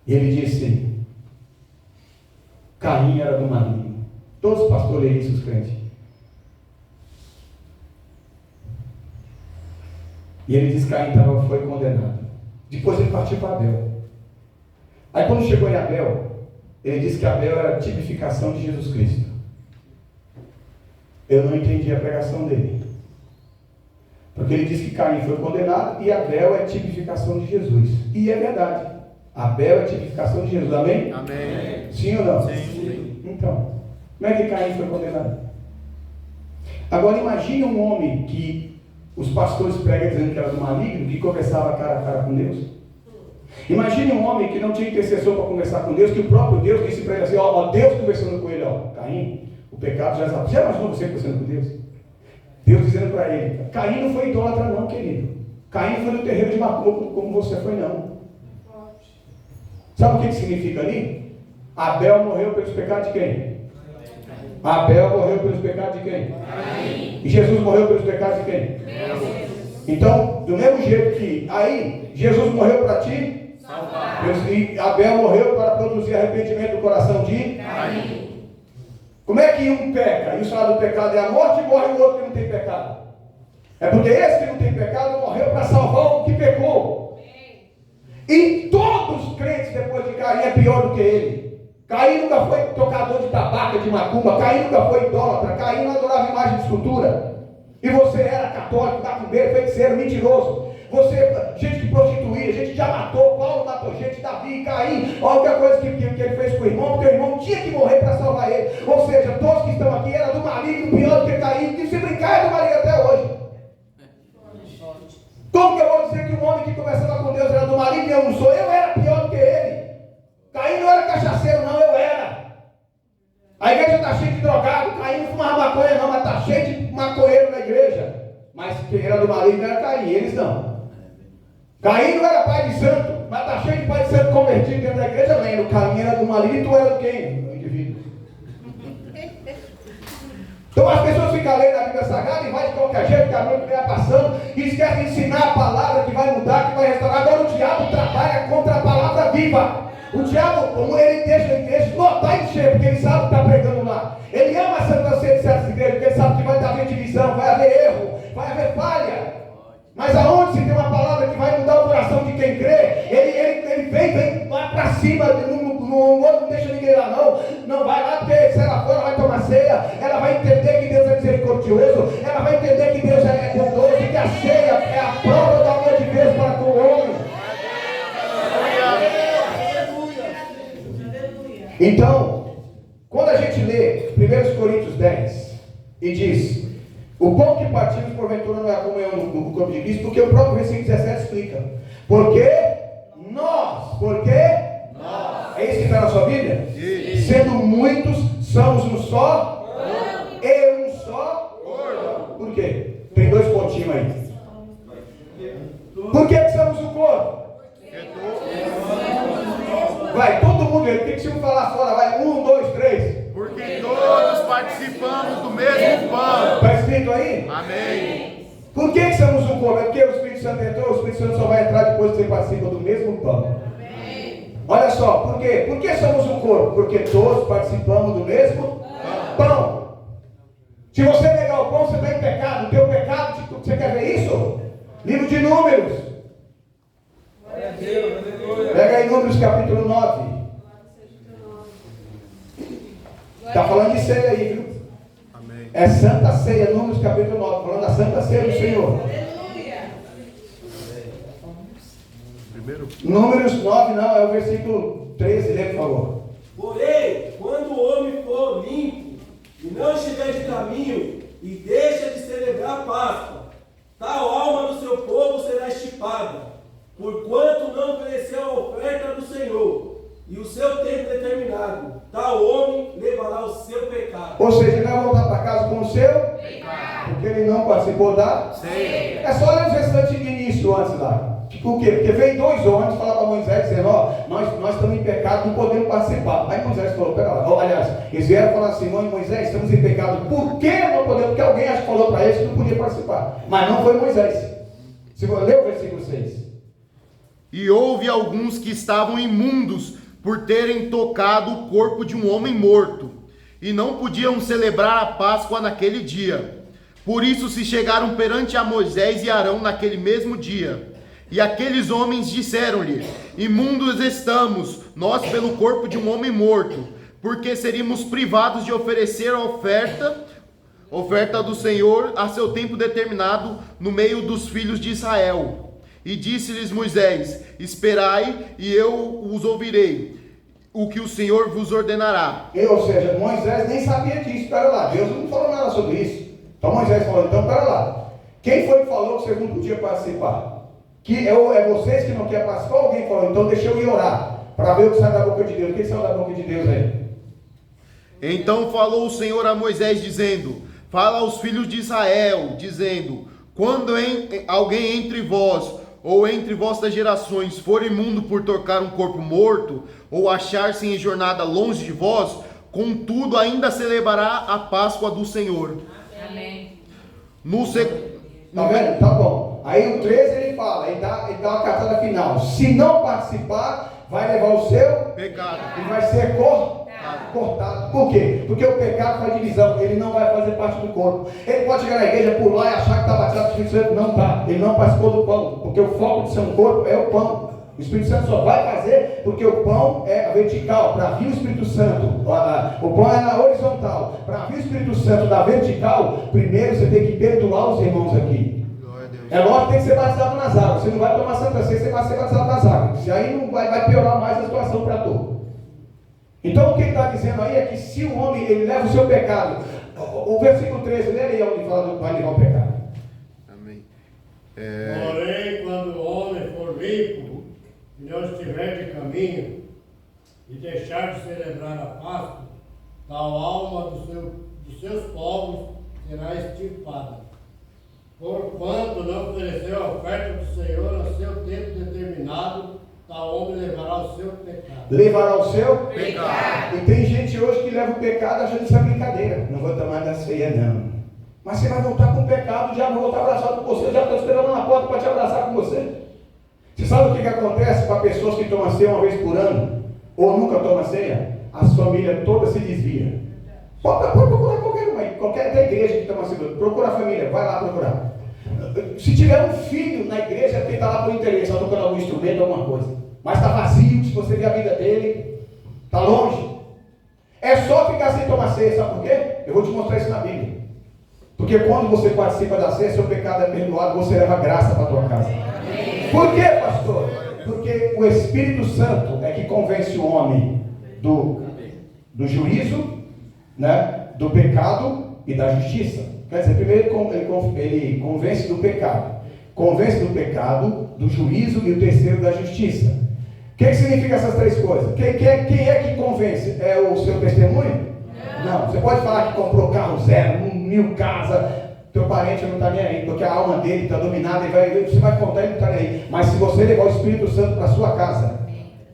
E ele disse, Caim era do maligno. Todos os pastores leem isso, os crentes. E ele disse que Caim foi condenado. Depois ele partiu para Abel. Aí quando chegou em Abel, ele disse que Abel era a tipificação de Jesus Cristo. Eu não entendi a pregação dele. Porque ele disse que Caim foi condenado e Abel é a tipificação de Jesus. E é verdade. Abel é a tipificação de Jesus. Amém? Amém. Sim ou não? Sim. Então, como é que Caim foi condenado? Agora imagine um homem que os pastores pregam dizendo que era do maligno, que conversava cara a cara com Deus. Imagine um homem que não tinha intercessor para conversar com Deus, que o próprio Deus disse para ele assim, ó, Deus conversando com ele, ó, Caim, o pecado já está. Já imaginou você conversando com Deus? Deus dizendo para ele, Caim não foi idólatra não, querido. Caim foi no terreiro de Macumba como você foi não. Sabe o que significa ali? Abel morreu pelos pecados de quem? Abel morreu pelos pecados de quem? E Jesus morreu pelos pecados de quem? Então, do mesmo jeito que aí, Jesus morreu para ti, e Abel morreu para produzir arrependimento do coração de Caim. Como é que um peca e o salário do pecado é a morte, e morre o outro que não tem pecado? É porque esse que não tem pecado morreu para salvar o que pecou. E todos os crentes depois de Caim é pior do que ele. Caim nunca foi tocador de tabaco, de macumba. Caim nunca foi idólatra. Caim não adorava imagem de escultura. E você era católico, macumbeiro, feiticeiro, mentiroso. Você, gente que prostituía, gente que já matou. Paulo matou gente, Davi, Caim. Olha a coisa que ele fez com o irmão, porque o irmão tinha que morrer para salvar ele. Ou seja, todos que estão aqui eram do maligno, pior do que Caim. E se brincar é do maligno até hoje. Como que eu vou dizer que um homem que conversava com Deus era do maligno e eu não sou? Eu era pior do que ele. Caim não era cachaceiro não, eu era. A igreja está cheia de drogado. Caim não fumava maconha não, mas está cheio de maconheiro na igreja. Mas quem era do maligno era Caim, eles não. Caim não era pai de santo, mas está cheio de pai de santo convertido dentro da igreja, lendo. Caim era do maligno e tu era do quem? Do indivíduo. Então as pessoas ficam lendo a Bíblia Sagrada e vai de qualquer jeito, que a noite vai passando, e esquece de ensinar a palavra que vai mudar, que vai restaurar. Agora o diabo trabalha contra a palavra viva. O diabo, ele deixa a igreja lotar e encher, porque ele sabe o que está pregando lá. Ele ama a Santa Ceia de certas igrejas, porque ele sabe que vai haver divisão, vai haver erro, vai haver falha. Mas aonde se tem uma palavra que vai mudar o coração de quem crê, ele vem lá para cima, não deixa ninguém lá não vai lá, porque se ela for, ela vai tomar ceia, ela vai entender que Deus é misericordioso, ela vai entender que Deus é bondoso, e que a ceia é a prova do amor de Deus para com o homem. Então, quando a gente lê 1 Coríntios 10 e diz: o pão que partimos porventura não é a comunhão do corpo de Cristo, porque o próprio versículo 17 explica. Porque nós. É isso que está na sua Bíblia? Sim. Sendo muitos, somos um só e um só corpo. Por quê? Tem dois pontinhos aí. Por que somos um corpo? Vai, todo mundo, tem que se falar fora, vai, 1, 2, 3. Porque todos participamos do mesmo pão. Está escrito aí? Amém. Por que somos um corpo? É porque o Espírito Santo entrou, o Espírito Santo só vai entrar depois que você participa do mesmo pão. Amém. Olha só, por quê? Por que somos um corpo? Porque todos participamos do mesmo pão. Se você negar o pão, você está em pecado. O teu pecado, você quer ver isso? Livro de Números. Pega aí Números capítulo 9. Está falando de ceia aí, viu? Amém. É Santa Ceia, Números capítulo 9, falando da Santa Ceia do Senhor. Primeiro. Números 9 não, é o versículo 13, lê, por favor. Porém, quando o homem for limpo e não estiver de caminho e deixa de celebrar a Páscoa, tal alma do seu povo será estipada, porquanto não ofereceu a oferta do Senhor e o seu tempo determinado, tal homem levará o seu pecado. Ou seja, ele vai voltar para casa com o seu pecado, porque ele não participou da ceia. É só ler os restantes de início antes lá. Por quê? Porque veio dois homens falar para Moisés dizendo: ó, nós estamos em pecado, não podemos participar. Aí Moisés falou: pera lá, aliás, eles vieram falar assim: Moisés, estamos em pecado, por que não podemos? Porque alguém acho que falou para eles que não podia participar, mas não foi Moisés. Se você ler o versículo 6. E houve alguns que estavam imundos por terem tocado o corpo de um homem morto, e não podiam celebrar a Páscoa naquele dia. Por isso se chegaram perante a Moisés e Arão naquele mesmo dia. E aqueles homens disseram-lhe: imundos estamos, nós pelo corpo de um homem morto, porque seríamos privados de oferecer a oferta do Senhor a seu tempo determinado no meio dos filhos de Israel. E disse-lhes Moisés: esperai, e eu os ouvirei, o que o Senhor vos ordenará. Ou seja, Moisés nem sabia disso, pera lá, Deus não falou nada sobre isso. Então Moisés falou: então pera lá, quem foi que falou que vocês não podiam participar? Que é vocês que não querem participar? Alguém falou: então deixa eu ir orar, para ver o que sai da boca de Deus. O que saiu da boca de Deus aí? Então falou o Senhor a Moisés, dizendo: fala aos filhos de Israel, dizendo: quando alguém entre vós, ou entre vossas gerações, for imundo por tocar um corpo morto, ou achar-se em jornada longe de vós, contudo ainda celebrará a Páscoa do Senhor. Amém. Tá vendo? Tá bom. Aí o 13 ele fala, ele dá uma cartada final: se não participar, vai levar o seu pecado e vai ser cortado. Por quê? Porque o pecado faz divisão, ele não vai fazer parte do corpo. Ele pode chegar na igreja, pular e achar que está batizado com o Espírito Santo. Não está, ele não participou do pão, porque o foco de ser um corpo é o pão. O Espírito Santo só vai fazer porque o pão é vertical. Para vir o Espírito Santo, o pão é na horizontal. Para vir o Espírito Santo da vertical, primeiro você tem que perdoar os irmãos aqui. É lógico que tem que ser batizado nas águas. Você não vai tomar Santa Ceia, você vai ser batizado nas águas. E aí não vai piorar mais a situação para tu. Então o que ele está dizendo aí é que se o homem ele leva o seu pecado, o versículo 13, lê aí onde fala do vai levar o pecado. Amém. Porém, quando o homem for limpo e não estiver de caminho e deixar de celebrar a Páscoa, tal alma dos seus povos será extirpada. Porquanto não ofereceu a oferta do Senhor a seu tempo determinado, tal homem levará o seu pecado. Levará o seu pecado. E tem gente hoje que leva leva o pecado achando isso é brincadeira. Não vou tomar da ceia, não. Mas você vai voltar com o pecado, o diabo vai voltar abraçado com você, o diabo está esperando na porta para te abraçar com você. Você sabe o que acontece com pessoas que tomam ceia uma vez por ano, ou nunca tomam ceia? As famílias todas se desviam. Pode procurar qualquer da igreja que toma ceia. Procura a família, vai lá procurar. Se tiver um filho na igreja, ele está lá por interesse, está tocando algum instrumento, alguma coisa. Mas está vazio, se você ver a vida dele, está longe. É só ficar sem tomar ceia, sabe por quê? Eu vou te mostrar isso na Bíblia. Porque quando você participa da ceia, seu pecado é perdoado, você leva graça para a tua casa. Por quê, pastor? Porque o Espírito Santo é que convence o homem do juízo, né, do pecado e da justiça. Quer dizer, primeiro ele convence do pecado. Convence do pecado, do juízo e o terceiro da justiça. O que significa essas três coisas? Quem é que convence? É o seu testemunho? Não. Você pode falar que comprou carro zero, 1000 casas, teu parente não está nem aí, porque a alma dele está dominada, você vai contar e não está nem aí. Mas se você levar o Espírito Santo para sua casa,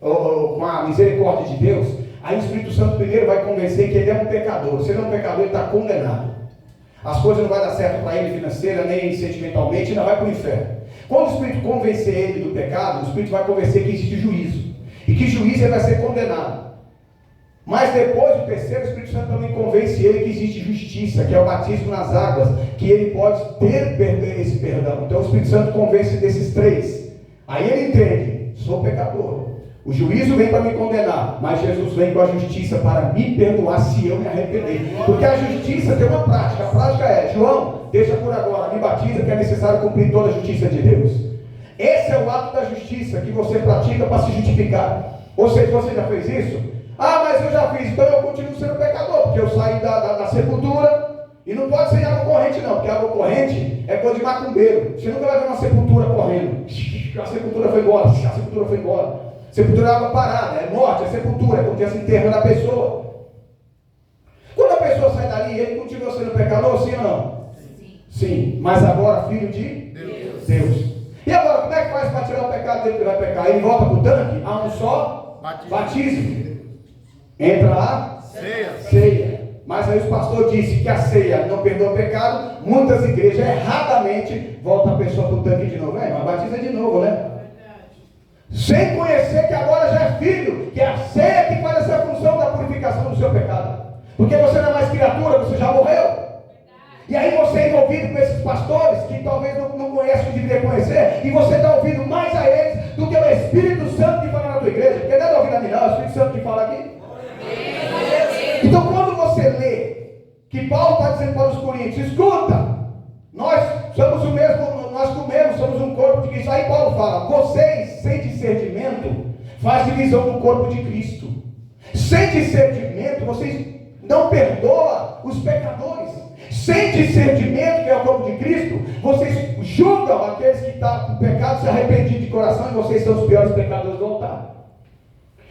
ou com a misericórdia de Deus, aí o Espírito Santo primeiro vai convencer que ele é um pecador. Se ele é um pecador, ele está condenado. As coisas não vão dar certo para ele financeira, nem sentimentalmente, ainda vai para o inferno. Quando o Espírito convencer ele do pecado, o Espírito vai convencer que existe juízo. E que juízo ele vai ser condenado. Mas depois, o terceiro, o Espírito Santo também convence ele que existe justiça, que é o batismo nas águas, que ele pode ter esse perdão. Então o Espírito Santo convence desses três. Aí ele entende, sou pecador. O juízo vem para me condenar, mas Jesus vem com a justiça para me perdoar se eu me arrepender. Porque a justiça tem uma prática. A prática é, João, deixa por agora, me batiza que é necessário cumprir toda a justiça de Deus. Esse é o ato da justiça que você pratica para se justificar. Ou seja, você já fez isso? Ah, mas eu já fiz, então eu continuo sendo pecador, porque eu saí da sepultura, e não pode ser água corrente não, porque água corrente é coisa de macumbeiro. Você nunca vai ver uma sepultura correndo, a sepultura foi embora, a sepultura foi embora. Sepultura é água parada, é morte, é sepultura, é porque se enterra a pessoa. Quando a pessoa sai dali, ele continua sendo pecador, sim ou não? Sim, mas agora filho de Deus. E agora, como é que faz para tirar o pecado dele que vai pecar? Ele volta para o tanque, há um só batismo. Entra lá, ceia. Mas aí os pastores disseram que a ceia não perdoa o pecado. Muitas igrejas erradamente voltam a pessoa para o tanque de novo. Mas batiza de novo, né? Sem conhecer que agora já é filho, que é a ceia que faz essa função da purificação do seu pecado. Porque você não é mais criatura, você já morreu. E aí você é envolvido com esses pastores que talvez não conhecem o que deveria conhecer, e você está ouvindo mais a eles do que o Espírito Santo que fala na tua igreja. Porque não é ouvindo a mim, não, é o Espírito Santo que fala aqui. Então quando você lê que Paulo está dizendo para os coríntios, escuta, nós somos o mesmo, nós comemos, somos um corpo de Cristo. Aí Paulo fala, vocês, sem discernimento, fazem divisão do corpo de Cristo. Sem discernimento, vocês não perdoam os pecadores. Sem discernimento, que é o corpo de Cristo, vocês julgam aqueles que estão com pecado, se arrependidos de coração, e vocês são os piores pecadores do altar.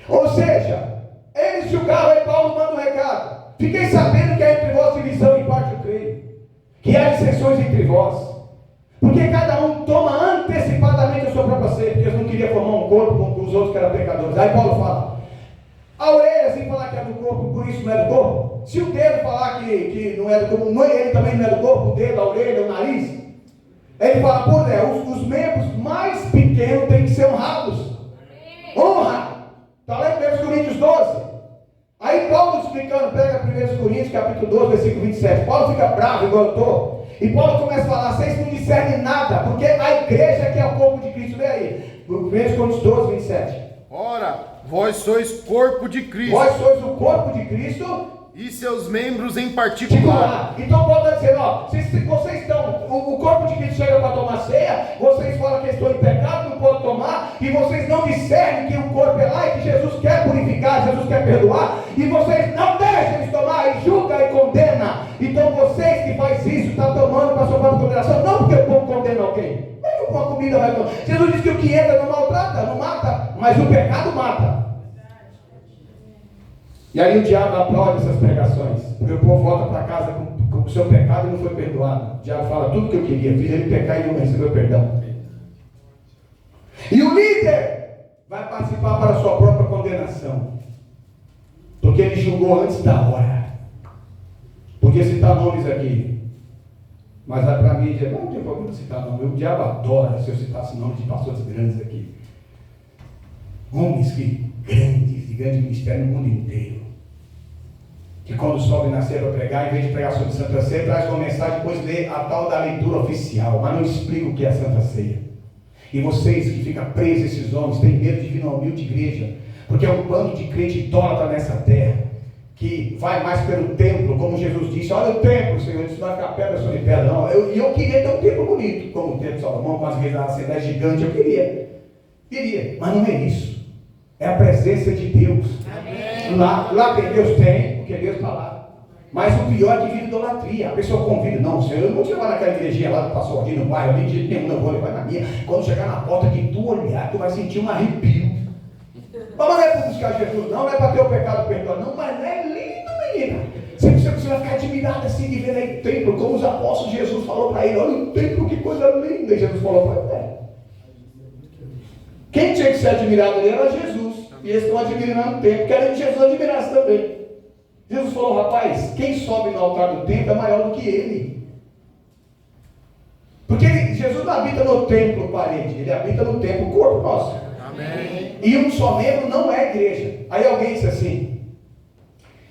Ou seja, eles julgavam, e Paulo manda um recado. Fiquei sabendo que há entre vós divisão, em parte eu creio, que há dissensões entre vós, porque cada um toma antecipadamente a sua própria ceia, porque eles não queriam formar um corpo com os outros que eram pecadores. Aí Paulo fala, a orelha, sem falar que é do corpo, por isso não é do corpo. Se o dedo falar que não é do corpo, ele também não é do corpo, o dedo, a orelha, o nariz. Ele fala, os membros mais pequenos têm que ser honrados. Honra! Está lá em 1 Coríntios 12. Aí Paulo explicando, pega 1 Coríntios capítulo 12, versículo 27. Paulo fica bravo, igual eu estou. E Paulo começa a falar, vocês não discernem nada, porque a igreja que é o corpo de Cristo. Vê aí, 1 Coríntios 12, 27. Ora, vós sois corpo de Cristo. Vós sois o corpo de Cristo. E seus membros em particular. Então Paulo está dizendo, ó, se vocês estão, o corpo de Cristo chega para tomar ceia, vocês falam que estão em pecado, não podem tomar, e vocês não discernem que o corpo é lá e que Jesus quer purificar, Jesus quer perdoar, e vocês não deixam eles tomar, e julga e condena. Então vocês que fazem isso, estão tomando para a sua própria condenação, não porque o povo condena alguém. Como é que uma comida vai tomar? Jesus diz que o que entra não maltrata, não mata, mas o pecado mata. E aí o diabo aplaude essas pregações, porque o povo volta para casa com o seu pecado e não foi perdoado. O diabo fala, tudo que eu queria, fiz ele pecar e não recebeu perdão. E o líder vai participar para a sua própria condenação. Porque ele julgou antes da hora. Podia citar nomes aqui. Mas para mim, não tem problema citar nome. O diabo adora se eu citasse nomes de pastores grandes aqui. Homens que grandes, de grande ministério no mundo inteiro. Que quando sobe na ceia para pregar, em vez de pregar sobre Santa Ceia, traz uma mensagem, depois lê a tal da leitura oficial, mas não explica o que é a Santa Ceia. E vocês que ficam presos, esses homens, têm medo de vir numa humilde igreja, porque é um bando de crente idólatra nessa terra, que vai mais pelo templo, como Jesus disse, olha o templo, Senhor, isso não vai ficar pedra sobre pedra, não. Eu queria ter um templo bonito, como o templo de Salomão, com as igrejas da Assembleia gigante, eu queria, mas não é isso. É a presença de Deus. Lá tem Deus, tem, porque Deus está lá. Mas o pior é que vira idolatria. A pessoa convida, não, Senhor, eu não vou te levar naquela igrejinha lá do pastor ali no bairro, nem de jeito nenhum, não vou levar na minha. Quando chegar na porta que tu olhar, tu vai sentir um arrepio. Mas não é para buscar Jesus, não é para ter o pecado perdoado, não, mas é lindo, menina. Você vai ficar admirado assim de ver aí o templo, como os apóstolos, Jesus falou para ele, olha o templo, que coisa linda. E Jesus falou para ele, quem tinha que ser admirado ali era Jesus. E eles estão admirando o templo, querem que Jesus admirasse também. Jesus falou, rapaz, quem sobe no altar do templo é maior do que ele. Porque Jesus não habita no templo parede, ele habita no templo corpo nosso. Amém. E um só membro não é igreja. Aí alguém diz assim,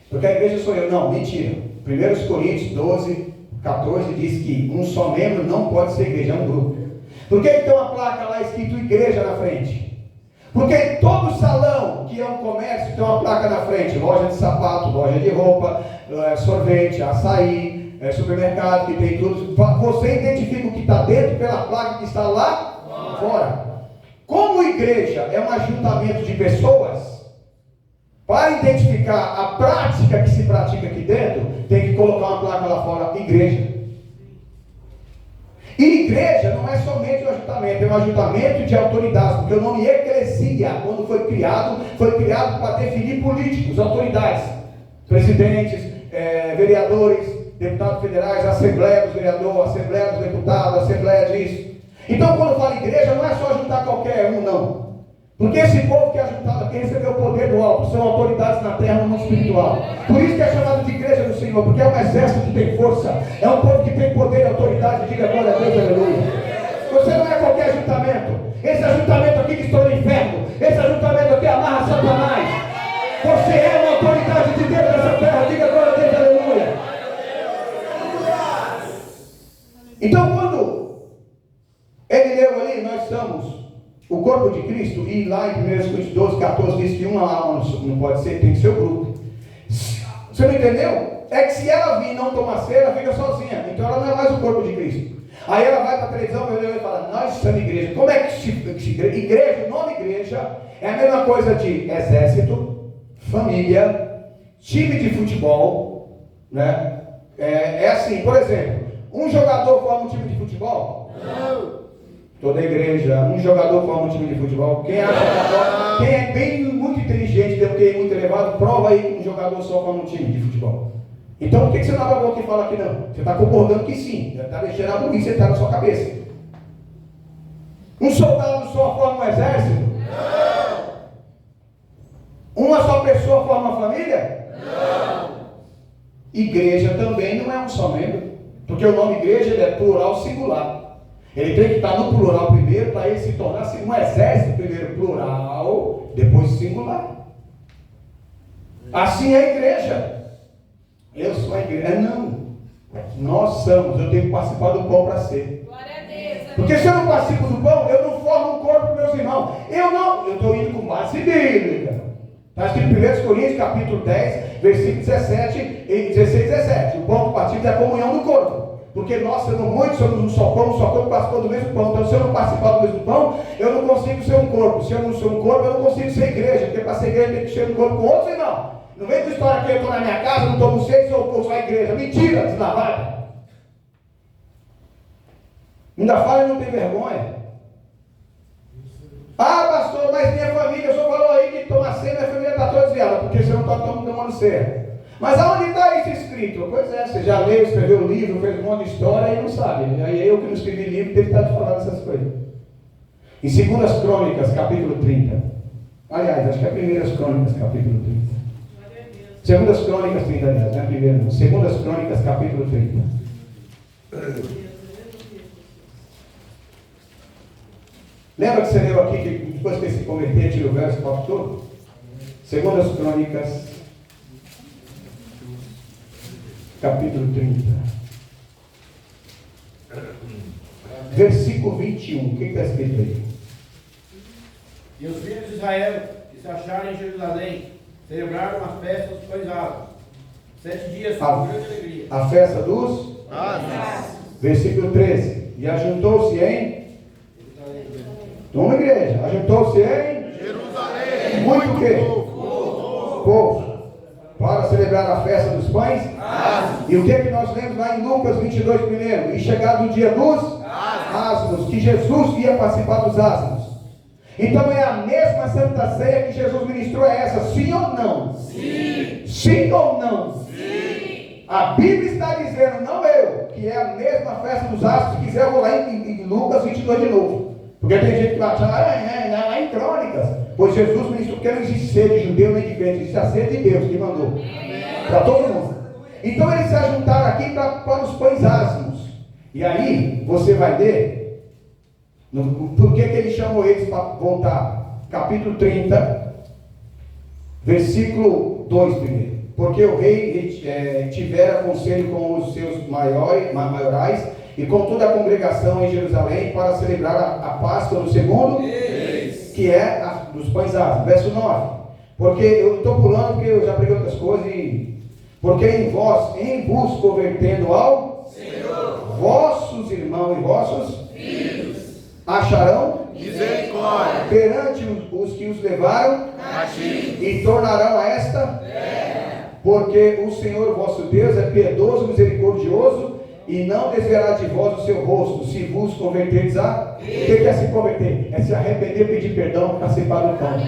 porque a igreja sou eu. Não, mentira. 1 Coríntios 12, 14 diz que um só membro não pode ser igreja, é um grupo. Por que tem uma placa lá escrito igreja na frente? Porque todo salão que é um comércio tem uma placa na frente, loja de sapato, loja de roupa, sorvete, açaí, supermercado, que tem tudo. Você identifica o que está dentro pela placa que está lá fora. Como igreja é um ajuntamento de pessoas, para identificar a prática que se pratica aqui dentro, tem que colocar uma placa lá fora, igreja. E igreja não é somente um ajuntamento, é um ajuntamento de autoridades, porque o nome eclesia, quando foi criado para definir políticos, autoridades, presidentes, vereadores, deputados federais, assembleia dos vereadores, assembleia dos deputados, assembleia disso. Então quando fala igreja, não é só juntar qualquer um, não. Porque esse povo que é ajuntado aqui recebeu o poder do alto, são autoridades na terra, no mundo espiritual. Por isso que é chamado de igreja do Senhor, porque é um exército que tem força, é um povo que tem poder e autoridade. Diga glória a Deus, aleluia. Você não é qualquer ajuntamento. Esse ajuntamento aqui que estou no inferno, esse ajuntamento aqui amarra Satanás. Você é uma autoridade de Deus nessa terra. Diga glória a Deus, aleluia. Então quando ele leu ali, nós somos o corpo de Cristo, e lá em 1 Coríntios 12, 14 diz que uma alma não pode ser, tem que ser o grupo. Você não entendeu? É que se ela vir e não tomar ceia, ela fica sozinha. Então ela não é mais o corpo de Cristo. Aí ela vai para a televisão e fala, nós somos igreja. Como é que se igreja, o nome igreja é a mesma coisa de exército, família, time de futebol, né? É assim, por exemplo, um jogador forma um time de futebol? Não. Toda igreja, um jogador forma um time de futebol. Quem é bem muito inteligente, tem um QI muito elevado, prova aí que um jogador só forma um time de futebol. Então por que você não abre a boca e fala que não? Você está concordando que sim, já está deixando a burrice entrar na sua cabeça. Um soldado só forma um exército? Não. Uma só pessoa forma uma família? Não. Igreja também não é um só membro, porque o nome igreja ele é plural singular. Ele tem que estar no plural primeiro, para ele se tornar assim, um exército, primeiro plural, depois singular. Assim é a igreja. Eu sou a igreja. Não. Nós somos. Eu tenho que participar do pão para ser. Glória a Deus. Porque se eu não participo do pão, eu não formo um corpo com meus irmãos. Eu estou indo com base bíblica. Está escrito em 1 Coríntios, capítulo 10, versículo 17 e 16 e 17. O pão que partimos é a comunhão do corpo. Porque nós, sendo muitos, somos um só corpo participando do mesmo pão. Então, se eu não participar do mesmo pão, eu não consigo ser um corpo. Se eu não sou um corpo, eu não consigo ser igreja. Porque para ser igreja tem que ser um corpo com outros, irmão. Não vem com história que eu estou na minha casa, não estou com vocês, sou só a igreja. Mentira, deslavada. Ainda fala e não tem vergonha. Ah, pastor, mas minha família, o senhor falou aí que tomar ceia, minha família está toda desviada, porque você não está tomando ceia. Mas aonde está isso escrito? Pois é, você já leu, escreveu o livro, fez um monte de história e não sabe. Aí eu que não escrevi livro, teve que estar te falando essas coisas. Em 2 Crônicas, capítulo 30. Aliás, acho que é 1 Crônicas, capítulo 30. Segundas Crônicas 30, aliás, não é primeiro não. Segundas Crônicas, capítulo 30. Lembra que você leu aqui que depois que ele se converter, tira o verso e coloca todo? Segundas Crônicas, capítulo 30. Versículo 21. O que está escrito aí? E os filhos de Israel, que se acharam em Jerusalém, celebraram a festa dos pães asmos. 7 dias com grande alegria. A festa dos Asmos. Versículo 13. E ajuntou-se em... Uma igreja. Ajuntou-se em... Jerusalém. Muito o quê? povo. Povo. Para celebrar a festa dos pães. E o que é que nós lemos lá em Lucas 22 primeiro? E chegado o dia dos asmos, que Jesus ia participar dos asmos. Então é a mesma Santa Ceia que Jesus ministrou, é essa, sim ou não? Sim. Sim ou não? Sim. A Bíblia está dizendo, não eu, que é a mesma festa dos asmos. Se quiser eu vou lá em Lucas 22 de novo. Porque tem gente que vai achar, lá em Crônicas. Pois Jesus ministrou, porque não existe sede de judeu nem de crente, existe a sede de Deus que mandou. Para todo mundo. Então eles se ajuntaram aqui para os pães asmos. E aí você vai ver por que ele chamou eles para voltar. Capítulo 30, versículo 2 primeiro. Porque o rei tivera conselho com os seus maiorais e com toda a congregação em Jerusalém para celebrar a Páscoa no segundo, que é a dos pães asmos. Verso 9. Porque eu estou pulando porque eu já preguei outras coisas porque em vos convertendo ao Senhor, vossos irmãos e vossos filhos acharão Misericórdia. perante os que os levaram e tornarão a esta terra. Porque o Senhor vosso Deus é piedoso, misericordioso e não desviará de vós o seu rosto, se vos converterdes a... O que é se converter? É se arrepender, pedir perdão, participar do pão.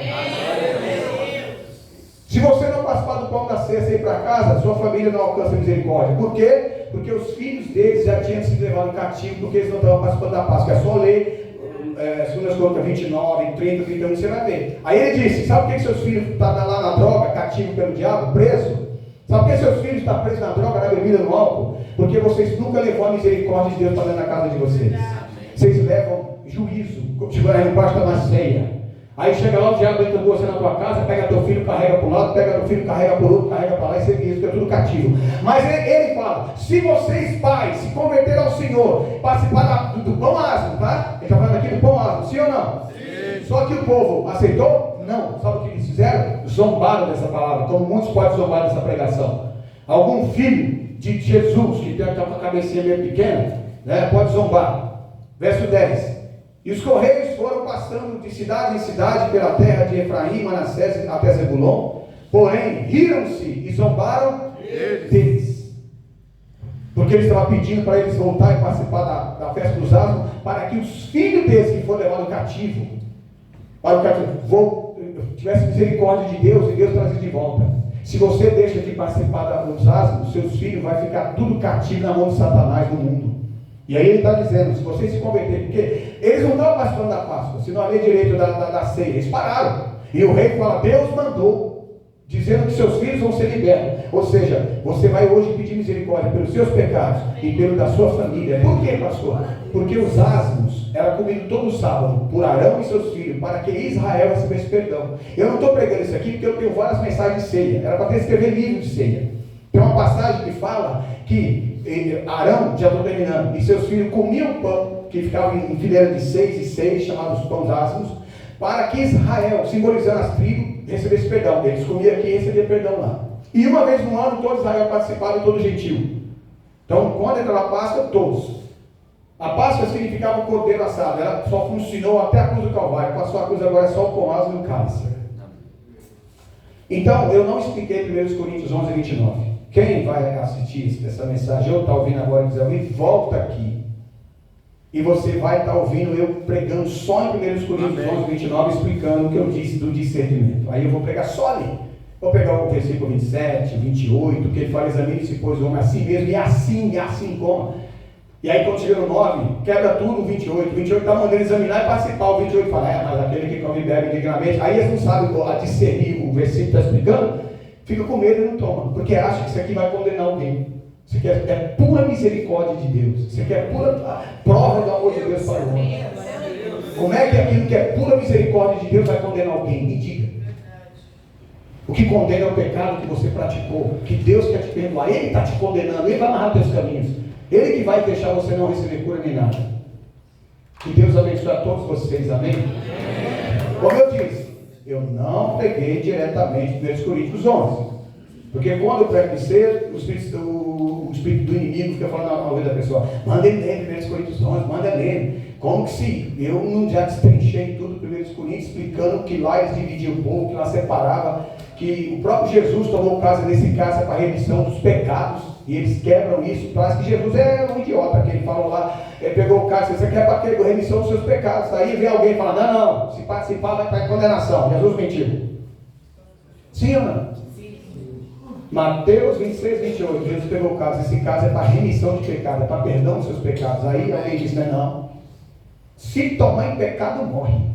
Se você não participar do pão da ceia e ir para casa, sua família não alcança misericórdia. Por quê? Porque os filhos deles já tinham sido levados cativo, porque eles não estavam participando da Páscoa. É só ler 2 Crônicas 29, 30, 31, você vai ver. Aí ele disse, sabe por que seus filhos estão lá na droga, cativo pelo diabo, preso? Sabe por que seus filhos estão presos na droga, na bebida, no álcool? Porque vocês nunca levou a misericórdia de Deus para dentro da casa de vocês. Vocês levam juízo, chegando aí no quarto da ceia. Aí chega lá, o diabo entra com você na tua casa, pega teu filho, carrega para um lado, pega teu filho, carrega para o outro, carrega para lá e você vê isso, é tudo cativo. Mas ele fala, se vocês pais se converteram ao Senhor, participar do pão asmo, tá? Ele está falando aqui do pão asmo, sim ou não? Sim. Só que o povo aceitou? Não. Sabe o que eles fizeram? Zombaram dessa palavra, como muitos podem zombar dessa pregação. Algum filho de Jesus, que tem uma cabecinha meio pequena, né, pode zombar. Verso 10. E os correios foram passando de cidade em cidade pela terra de Efraim, Manassés até Zebulon, porém riram-se e zombaram deles. Porque eles estavam pedindo para eles voltarem a participar da festa dos asmos, para que os filhos deles que foram levados cativo, para o cativo, tivesse misericórdia de Deus e Deus trazer de volta. Se você deixa de participar dos asmos, seus filhos vão ficar tudo cativo na mão de Satanás no mundo. E aí ele está dizendo, se vocês se converterem, porque eles não estavam participando da Páscoa, se não havia direito da ceia, eles pararam. E o rei fala, Deus mandou, dizendo que seus filhos vão ser libertos. Ou seja, você vai hoje pedir misericórdia pelos seus pecados e pelo da sua família. Por quê, pastor? Porque os asmos eram comidos todo sábado por Arão e seus filhos, para que Israel recebesse perdão. Eu não estou pregando isso aqui porque eu tenho várias mensagens de ceia. Era para ter escrever livro de ceia. Tem uma passagem que fala que Arão, já estou terminando, e seus filhos comiam pão, que ficava em fileira de 6 e 6, chamados pães asmos, para que Israel, simbolizando as tribos, recebesse perdão. Eles comiam aqui e recebiam perdão lá. E uma vez no ano, todo Israel participava de todo gentil. Então, quando entra a Páscoa, todos. A Páscoa significava o cordeiro assado, ela só funcionou até a cruz do Calvário. Passou a cruz, agora é só o pão asmo e o cálice. Então, eu não expliquei 1 Coríntios 11, 29. Quem vai assistir essa mensagem ou está ouvindo agora, dizer, volta aqui. E você vai estar ouvindo eu pregando só em 1 Coríntios 11, 29, explicando o que eu disse do discernimento. Aí eu vou pregar só ali. Vou pegar o versículo 27, 28, que ele fala, examine-se, pois o homem assim mesmo, e assim como. E aí quando chega no 9, quebra tudo o 28. O 28 está mandando examinar e participar. O 28 fala, mas aquele que come e bebe dignamente. Aí eles não sabem discernir, o versículo está explicando fica com medo e não toma, porque acha que isso aqui vai condenar alguém. Isso aqui é pura misericórdia de Deus. Isso aqui é pura prova do amor de Deus para o homem. Como é que aquilo que é pura misericórdia de Deus vai condenar alguém? Me diga. O que condena é o pecado que você praticou, que Deus quer te perdoar. Ele está te condenando, Ele vai amarrar teus caminhos. Ele que vai deixar você não receber cura nem nada. Que Deus abençoe a todos vocês, amém? Como eu disse, eu não preguei diretamente 1 Coríntios 11. Porque quando eu prego de ser, o espírito do inimigo fica falando na ouvido da pessoa, manda ele ler 1 Coríntios 11, manda ele ler. Como que se eu não já destrinchei tudo 1 Coríntios, explicando que lá eles dividiam o povo, que lá separava, que o próprio Jesus tomou casa nesse caso para a remissão dos pecados, e eles quebram isso, parece que Jesus é um idiota, que ele falou lá, ele pegou o caso, você quer para a remissão dos seus pecados, aí vem alguém e fala, não, se participar vai para a condenação. Jesus mentiu. Sim ou não? Mateus 26, 28, Jesus pegou o caso, esse caso é para remissão de pecado, é para perdão dos seus pecados. Aí alguém diz, não, se tomar em pecado, morre.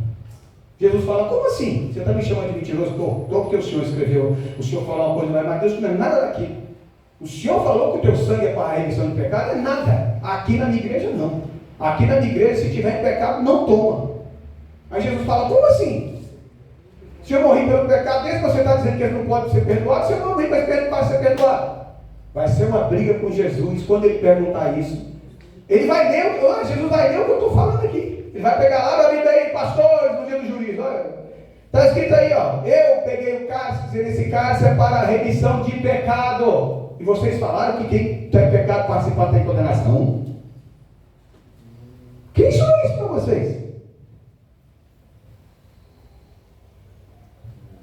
Jesus fala, como assim? Você está me chamando de mentiroso? Estou, porque o Senhor escreveu, o Senhor falou uma coisa, mas Deus não é nada daqui. O Senhor falou que o teu sangue é para a remissão de pecado, é nada. Aqui na minha igreja não. Aqui na minha igreja, se tiver em pecado, não toma. Aí Jesus fala, como assim? Se eu morri pelo pecado desse, você está dizendo que ele não pode ser perdoado? Se eu morri para ser perdoado, vai ser uma briga com Jesus quando ele perguntar isso. Ele vai ler, Jesus vai ler o que eu estou falando aqui. Ele vai pegar lá na Bíblia aí, pastores, no dia do juízo. Está escrito aí, ó. Eu peguei o cálice, dizendo esse cálice é para a remissão de pecado. E vocês falaram que quem tem pecado participar tem condenação. Quem ensinou isso para vocês?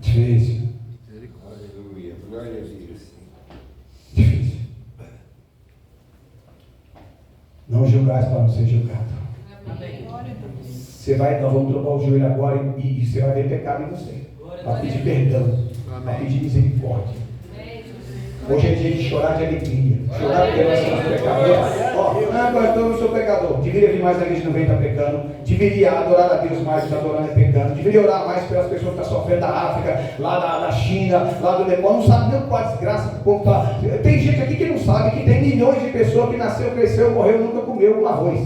Difícil. Aleluia. Glória a Deus. Difícil. Não julgar para não ser julgado. Você vai, nós vamos trocar o joelho agora e você vai ver pecado em você. Vai pedir perdão. Vai pedir misericórdia. Hoje é dia de chorar de alegria. Chorar porque nós somos pecadores. Agora eu não sou pecador. Deveria vir mais na igreja, não vem estar pecando. Deveria adorar a Deus mais do que adorando e pecando. Deveria orar mais pelas pessoas que estão sofrendo da África, lá da China, lá do Nepal. Não sabe nem qual a desgraça que o povo está. Tem gente aqui que não sabe que tem milhões de pessoas que nasceu, cresceu, morreu, nunca comeu um arroz.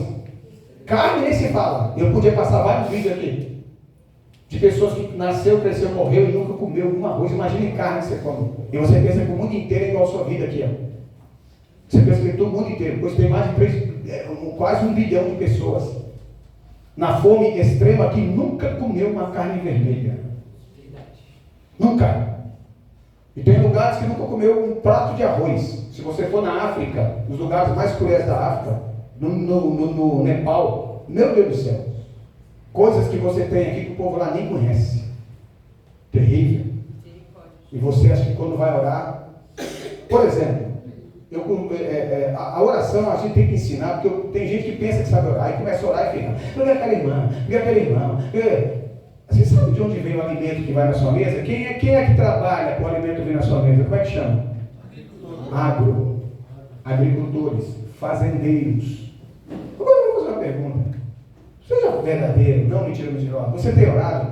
Carne nem se fala. Eu podia passar vários vídeos aqui de pessoas que nasceu, cresceu, morreu e nunca comeu um arroz. Imagine carne que você come. E você pensa que o mundo inteiro é igual a sua vida aqui, ó. Você pensa que todo mundo inteiro, pois tem mais de quase 1 bilhão de pessoas na fome extrema que nunca comeu uma carne vermelha. Nunca. E tem lugares que nunca comeu um prato de arroz. Se você for na África, os lugares mais cruéis da África, no Nepal, meu Deus do céu, coisas que você tem aqui que o povo lá nem conhece. Terrível. E você acha que quando vai orar, por exemplo, a oração a gente tem que ensinar, porque tem gente que pensa que sabe orar, aí começa a orar e fica, não é aquela irmã, não é aquele irmão. Você sabe de onde vem o alimento que vai na sua mesa? Quem é que trabalha para o alimento vir na sua mesa? Como é que chama? Agricultores, fazendeiros. Agora eu vou fazer uma pergunta. Seja verdadeiro, não mentira mentirosa. Você tem orado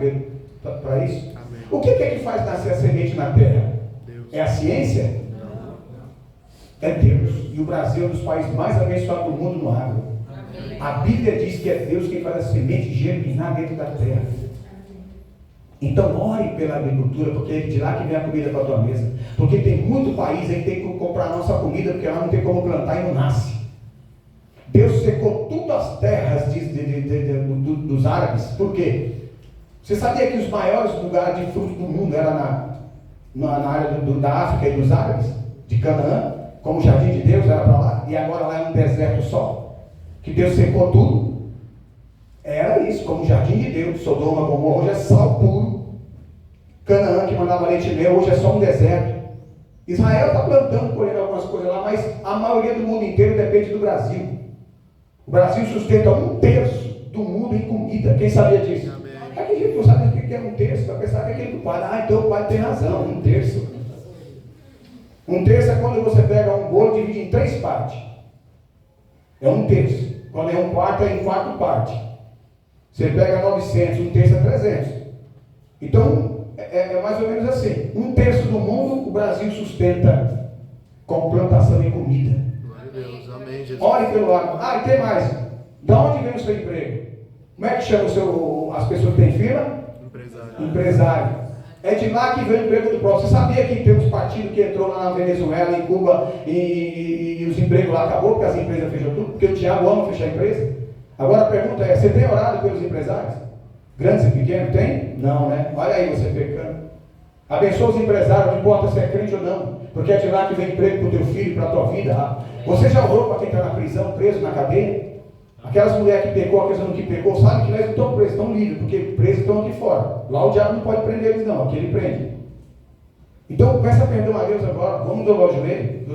para isso? Amém. O que é que faz nascer a semente na terra? Deus. É a ciência? Não. É Deus. E o Brasil é um dos países mais abençoados do mundo no agro. Amém. A Bíblia diz que é Deus quem faz a semente germinar dentro da terra. Então ore pela agricultura, porque é de lá que vem a comida para a tua mesa. Porque tem muito país aí que tem que comprar a nossa comida, porque lá não tem como plantar e não nasce. Deus secou todas as terras dos árabes. Por quê? Você sabia que os maiores lugares de frutos do mundo eram na área da África e dos árabes? De Canaã? Como o jardim de Deus era para lá? E agora lá é um deserto só? Que Deus secou tudo? Era isso, como o jardim de Deus. Sodoma, Gomorra, hoje é sal puro. Canaã, que mandava leite e mel, hoje é só um deserto. Israel está plantando, colhendo algumas coisas lá, mas a maioria do mundo inteiro depende do Brasil. O Brasil sustenta 1/3 do mundo em comida. Quem sabia disso? É que a gente não sabe o que é 1/3. Vai pensar que é aquele do pai. Então o pai tem razão. 1/3. 1/3 é quando você pega um bolo e divide em 3 partes. É 1/3. Quando é 1/4 é em 4 partes. Você pega 900, 1/3 é 300. Então, é mais ou menos assim. 1/3 do mundo o Brasil sustenta com plantação de comida. Glória a Deus, amém, Jesus. Ore pelo lado. Ah, e tem mais. Da onde vem o seu emprego? Como é que chama as pessoas que têm fila? Empresário. É de lá que vem o emprego do próprio. Você sabia que tem uns partidos que entrou lá na Venezuela, em Cuba, e os empregos lá acabou porque as empresas fecham tudo? Porque o diabo ama fechar a empresa? Agora a pergunta é, você tem orado pelos empresários? Grandes e pequenos? Tem? Não, né? Olha aí você pecando. Abençoa os empresários, não importa se é crente ou não, porque é de lá que vem emprego para o teu filho, para a tua vida. Você já orou para quem está na prisão, preso na cadeia? Aquelas mulheres que pecou, aqueles que pecou, sabem que eles não estão presos, estão livres, porque presos estão aqui fora. Lá o diabo não pode prender eles não, aqui ele prende. Então peça perdão a Deus agora, vamos dobrar o joelho.